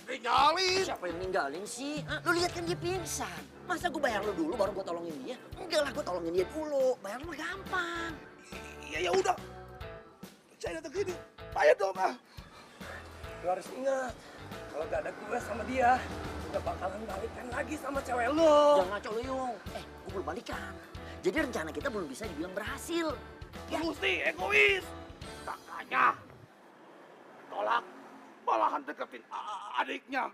Tinggalin. Siapa yang ninggalin sih? Hah? Lu lihat kan dia pingsan. Masa gue bayar lu dulu baru gue tolongin dia? Enggak lah, gue tolongin dia dulu. Bayar lu mah gampang. Ya udah. Saya datang sini. Bayar dong ah. Lu harus ingat, kalau gak ada gue sama dia, udah bakalan balikan lagi sama cewek lu. Jangan ngaco lu, Yung. Gue belum balikan. Jadi rencana kita belum bisa dibilang berhasil. Ya. Mesti egois. Kakaknya tolak, malahan deketin adiknya.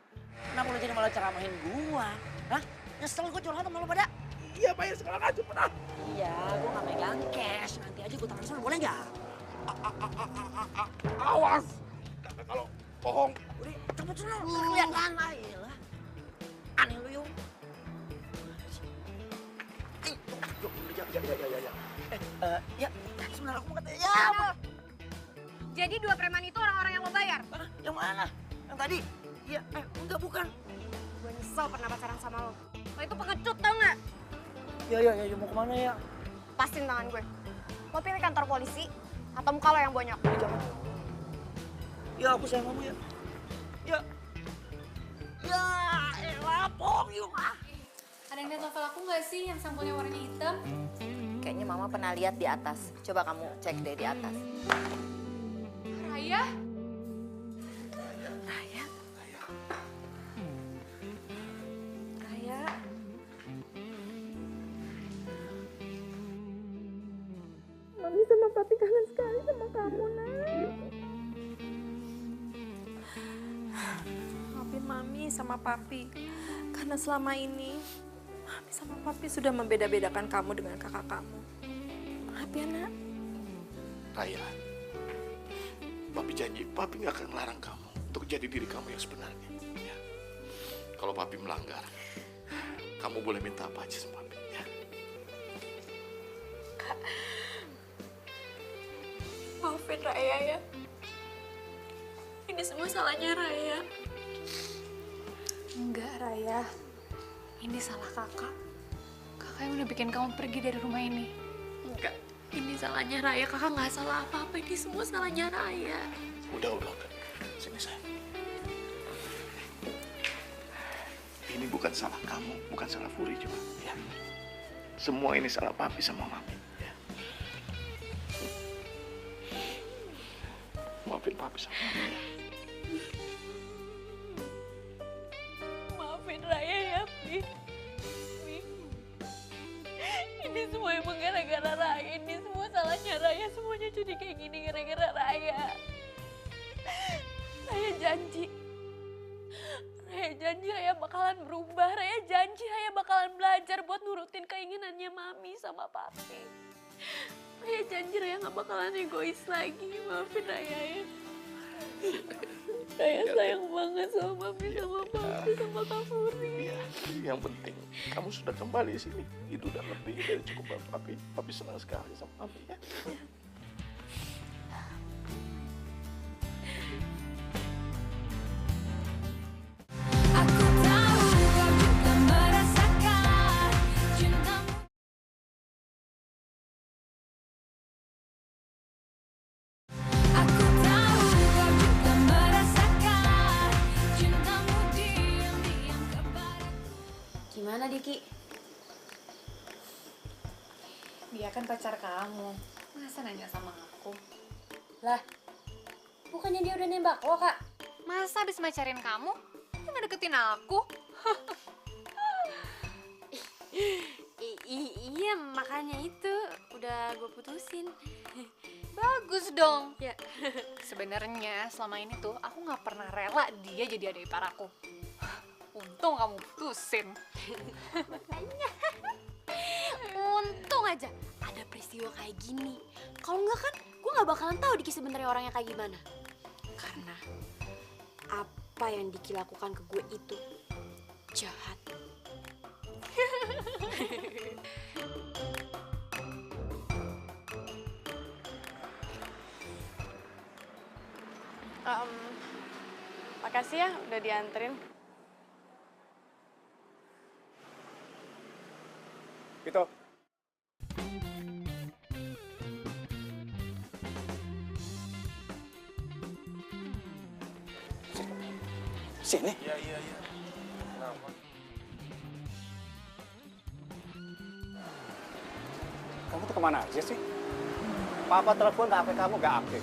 Kenapa lu jadi malah ceramahin gua? Hah? Nyesel gua curhat sama lu pada? Iya, bayar sekarang aja pernah. Iya, gua gak megang cash. Nanti aja gua transfer, boleh nggak? Awas. Kalau bohong. Udah, cepet sana. Kelihatan ayolah. Aneh lu, Yung. Ya, sebenarnya aku mau katanya. Ya, Jadi dua preman itu orang-orang yang lo bayar? Hah? Yang mana? Yang tadi? Iya, enggak bukan. Gue nyesel pernah pacaran sama lo. Lo itu pengecut tau nggak? Ya, mau kemana ya? Pasin tangan gue. Mau pilih kantor polisi atau muka lo yang bonyok? Jangan. Ya, aku sayang kamu ya. Ya. Ya, elah, bohong Yung. Ada yang lihat novel aku nggak sih yang sampulnya warnanya hitam? Kayaknya Mama pernah lihat di atas. Coba kamu cek deh di atas. Raya? Raya? Raya? Mami sama papi kangen sekali sama kamu, Nak. Maafin Mami sama papi. Karena selama ini, Mami sama papi sudah membeda-bedakan kamu dengan kakak kamu. Maaf ya, Nak. Raya, papi janji papi nggak akan melarang kamu untuk jadi diri kamu yang sebenarnya. Ya. Kalau papi melanggar, kamu boleh minta apa aja sama papi. Ya. Maafin Raya ya. Ini semua salahnya Raya. Enggak, Raya. Ini salah kakak. Kakak yang udah bikin kamu pergi dari rumah ini. Enggak. Ini salahnya Raya. Kakak nggak salah apa-apa. Ini semua salahnya Raya. Udah. Sini saya. Ini bukan salah kamu, bukan salah Furi juga. Ya. Semua ini salah papi sama mami. Ya. Maafin papi sama mami. Maafin Raya ya, Pi. Ini semua emang gara-gara Raya. Ini semua salahnya Raya. Semuanya jadi kayak gini gara-gara Raya. Raya janji. Raya janji Raya bakalan berubah. Raya janji Raya bakalan belajar buat nurutin keinginannya Mami sama Papi. Raya janji Raya gak bakalan egois lagi. Maafin Raya ya. Raya sayang banget sama Mami sama Papi sama Kak Furi. Iya, yang penting kamu sudah kembali di sini. Itu udah lebih dari cukup buat papi. Papi senang sekali sama papi ya. Aku tahu kau juga merasakan cintamu. Aku tahu kau juga merasakan cintamu diam-diam kepadaku. Gimana, Diki? Dia kan pacar kamu. Masa nanya sama aku? Lah, bukannya dia udah nembak lo, Kak? Masa habis macarin kamu? Dia nggak deketin aku? Iya, makanya itu udah gue putusin. Bagus dong. Ya. Sebenarnya selama ini tuh aku nggak pernah rela dia jadi adik ipar aku. Untung kamu putusin. Untung aja ada peristiwa kayak gini. Kalau enggak kan gue nggak bakalan tahu Diki sebenarnya orangnya kayak gimana. Karena apa yang Diki lakukan ke gue itu jahat. Makasih ya udah dianterin. Gitu. Sini. Iya. Kenapa? Kamu tuh kemana aja sih? Papa telepon HP kamu gak aktif.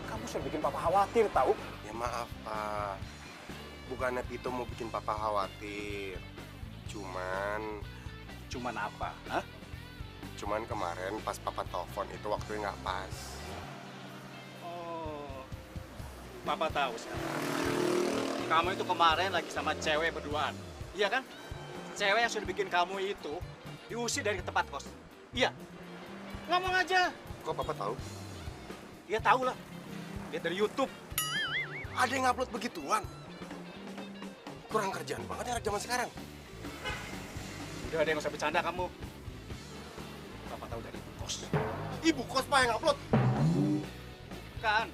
Kamu sudah bikin papa khawatir tahu? Ya maaf, Pak. Bukannya Pito mau bikin papa khawatir. Cuman apa? Hah? Cuman kemarin pas papa telepon itu waktunya nggak pas. Oh, papa tahu sekarang. Kamu itu kemarin lagi sama cewek berduaan, iya kan? Cewek yang sudah bikin kamu itu diusir dari tempat kos. Iya. Ngomong aja. Kok papa tahu? Dia tahu lah. Lihat dari YouTube. Ada yang upload begituan? Kurang kerjaan banget ya anak zaman sekarang. Udah, ada yang usah bercanda kamu. Papa tahu dari ibu kos. Ibu kos Pak yang upload? Kan,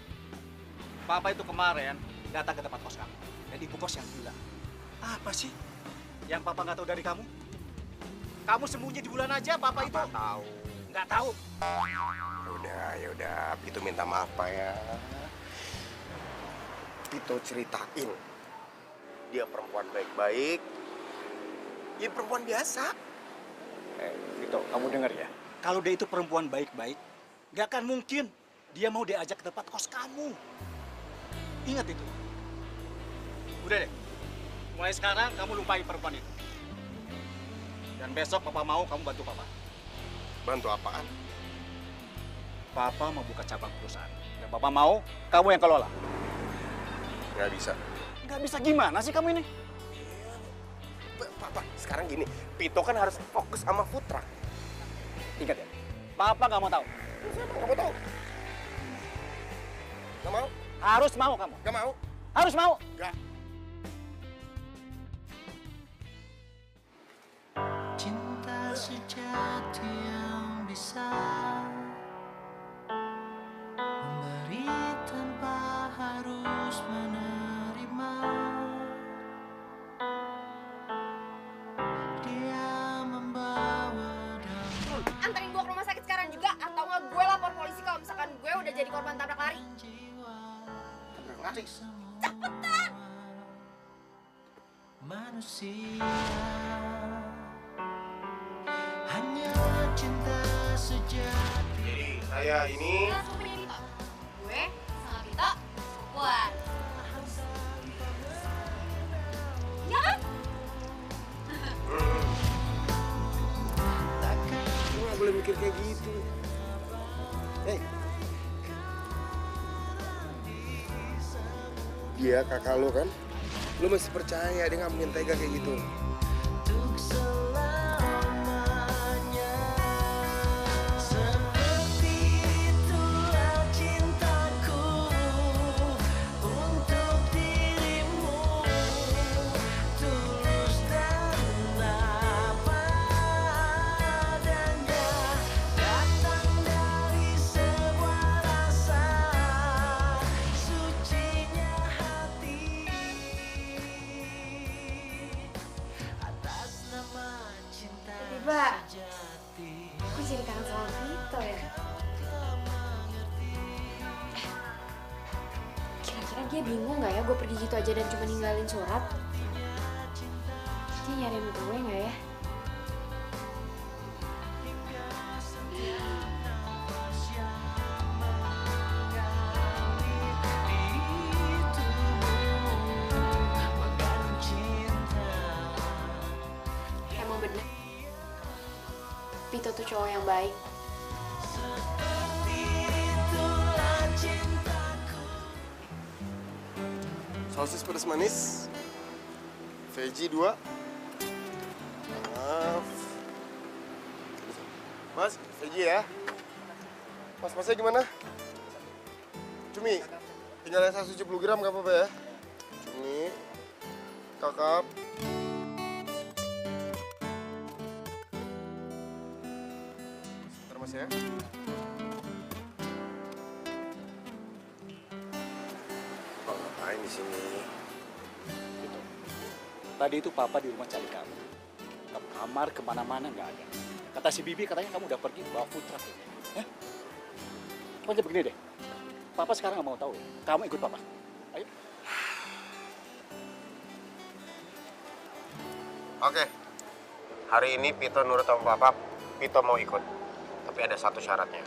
Papa itu kemarin datang ke tempat kos kamu. Dan ibu kos yang bilang, apa sih yang Papa nggak tahu dari kamu? Kamu sembunyi di bulan aja, Papa itu. Papa tahu. Nggak tahu. Yaudah, Pito minta maaf Pak ya. Pito ceritain. Dia perempuan baik-baik. Ya perempuan biasa. Vito, kamu dengar ya. Kalau dia itu perempuan baik-baik, nggak akan mungkin dia mau diajak ke tempat kos kamu. Ingat itu. Udah deh, mulai sekarang kamu lupain perempuan itu. Dan besok papa mau kamu bantu papa. Bantu apaan? Papa mau buka cabang perusahaan. Dan papa mau kamu yang kelola. Nggak bisa. Nggak bisa gimana sih kamu ini? Papa, sekarang gini, Pito kan harus fokus sama food truck. Ingat ya, papa nggak mau tahu. Kamu tahu? Nggak mau? Harus mau kamu. Nggak mau? Harus mau. Nggak. Cinta sejati yang bisa memberi tanpa harus menerima. Dia membawa Anterin gue ke rumah sakit sekarang juga, atau nggak gue lapor polisi kalau misalkan gue udah jadi korban tabrak lari. Tabrak lari? Cepetan! manusia. Hanya cinta sejati. Jadi saya ini Gue sama Vito buat. Ya kan? lu nggak boleh mikir kayak gitu. Hei, dia kakak lo kan? Lu masih percaya dia nggak mungkin tega kayak gitu? Untuk selamanya. Seperti itulah cintaku untuk dirimu. Tulus dan apa adanya. Datang dari sebuah rasa sucinya hati. Atas nama cinta Pak, sejati. aku jadi kangen sama Vito ya. Kira-kira dia bingung nggak ya gue pergi gitu aja dan cuma ninggalin surat? Dia nyariin gue nggak ya? Emang bener, Vito tuh cowok yang baik. Sosis pedas manis, veggie 2. Maaf. Mas, veggie ya. Masnya gimana? Cumi, tinggal 170 gram gak apa-apa ya? Cumi, kakap. Bentar mas ya. Kok ngapain di sini? Gitu. Tadi itu papa di rumah cari kamu. Ke kamar kemana-mana nggak ada. Kata si Bibi katanya kamu udah pergi bawa food truck ini. Pokoknya begini deh. Papa sekarang nggak mau tahu ya. Kamu ikut papa. Ayo. Oke. Hari ini Pito nurut sama papa. Pito mau ikut. Tapi ada satu syaratnya.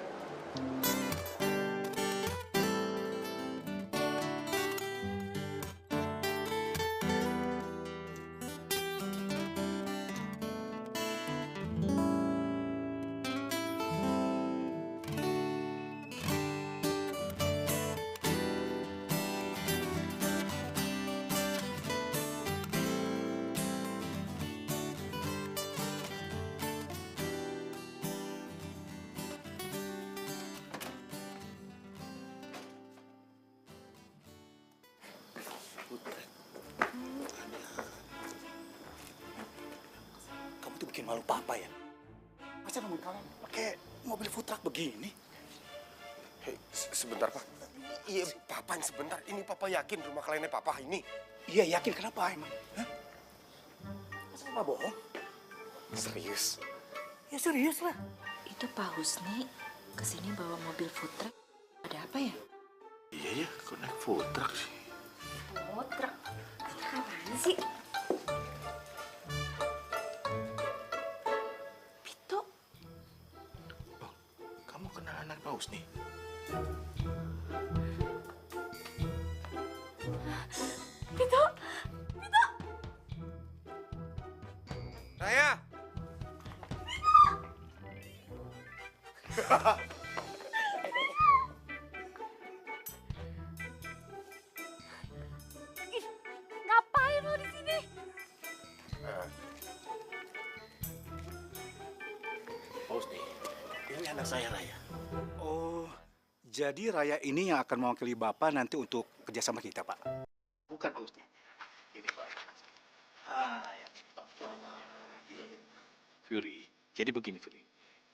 Kamu tuh bikin malu papa ya. Masa nemuin kalian pakai mobil food truck begini? Hei, sebentar pak. Iya, papa yang sebentar. Ini papa yakin rumah kliennya papa ini. Iya yakin, kenapa emang? Hah? Masa papa bohong? Serius? Ya serius lah. Itu Pak Husni kesini bawa mobil food truck. Ada apa ya? Iya ya, kok naik food truck sih? Oh, truk. Truk apaan sih? Raya. Ngapain lo di sini? Husni, ini anak saya Raya. Oh, jadi Raya ini yang akan mewakili Bapak nanti untuk kerjasama kita, Pak. Bukan Husni. Ini Pak. Ya. Fury, jadi begini Fury.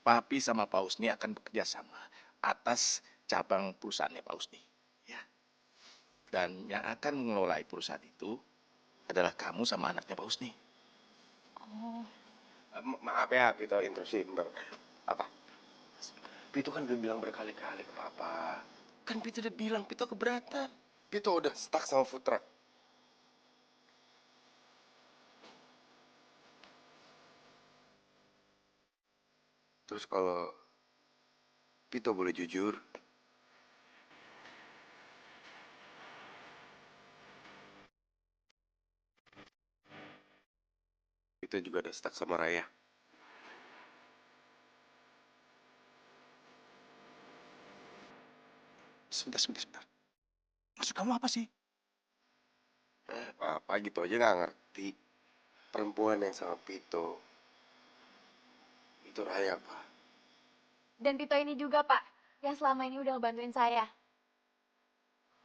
Papi sama Pak Husni akan bekerja sama atas cabang perusahaannya Pak Husni. Ya. Dan yang akan mengelola perusahaan itu adalah kamu sama anaknya Pak Husni. Maaf ya, Pito intrusi bentar. Apa? Pito kan udah bilang berkali-kali ke Papa. Kan Pito udah bilang, Pito keberatan. Pito udah stuck sama food truck. Terus kalau Pito boleh jujur, Pito juga udah stuck sama Raya. Sebentar. Maksud kamu apa sih? Papa gitu aja nggak ngerti. Perempuan yang sama Pito itu Raya, Pak. Dan Pito ini juga, Pak, yang selama ini udah ngebantuin saya.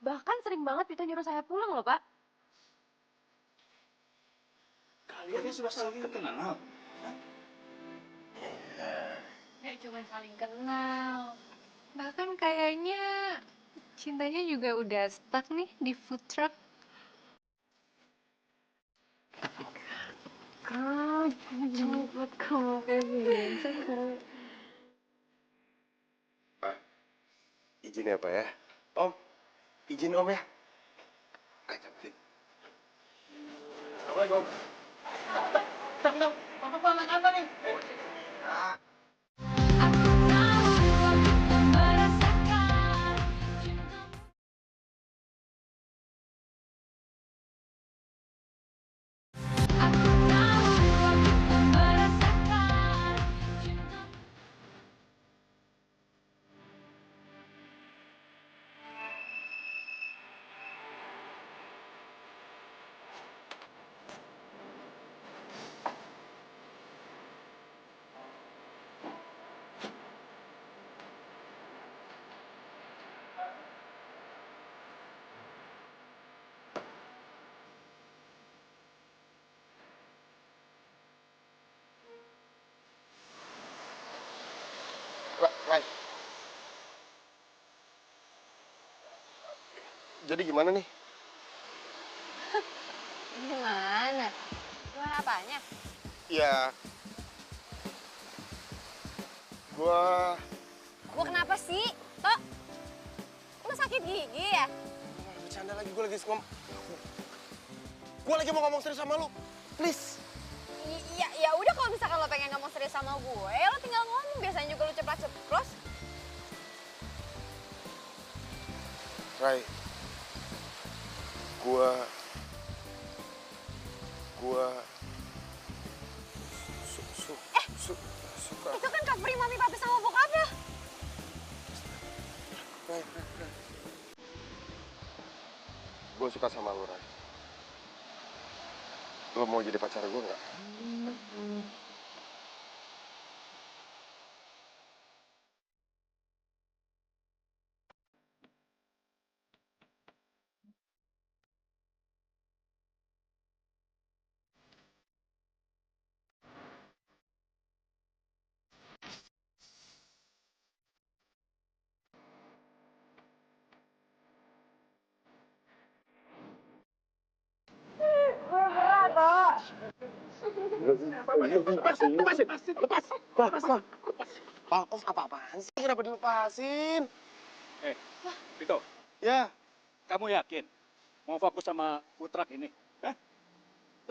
Bahkan sering banget Pito nyuruh saya pulang loh, Pak. Kalian sudah saling kenal. Nggak cuma saling kenal. Bahkan kayaknya cintanya juga udah stuck nih di food truck. Kak, jangan buat kamu kayak gini. Pak, izin ya Pak ya. Om, izin Om ya. Cantik. Assalamualaikum. Papa banget apa nih? Rai. Jadi gimana nih? Gimana? Gimana apanya? Ya, gua Gua kenapa sih? Tok, lu sakit gigi ya? bercanda lagi, gua lagi ngomong. Gua lagi mau ngomong serius sama lu. Please. Ya udah kalau misalkan lo pengen ngomong serius sama gue, lo tinggal ngomong. Biasanya juga lo ceplos. Rai. Gua suka. Itu kan cover mami papi sama bokap ya? Rai. Gua suka sama lu, Rai. Lo mau jadi pacar gue nggak? Lepas. Maaf, apa-apaan sih? Kenapa dilepasin? Vito, Ya, kamu yakin mau fokus sama food truck ini? Hah?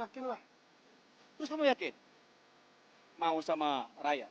yakin lah. Terus kamu yakin mau sama Raya?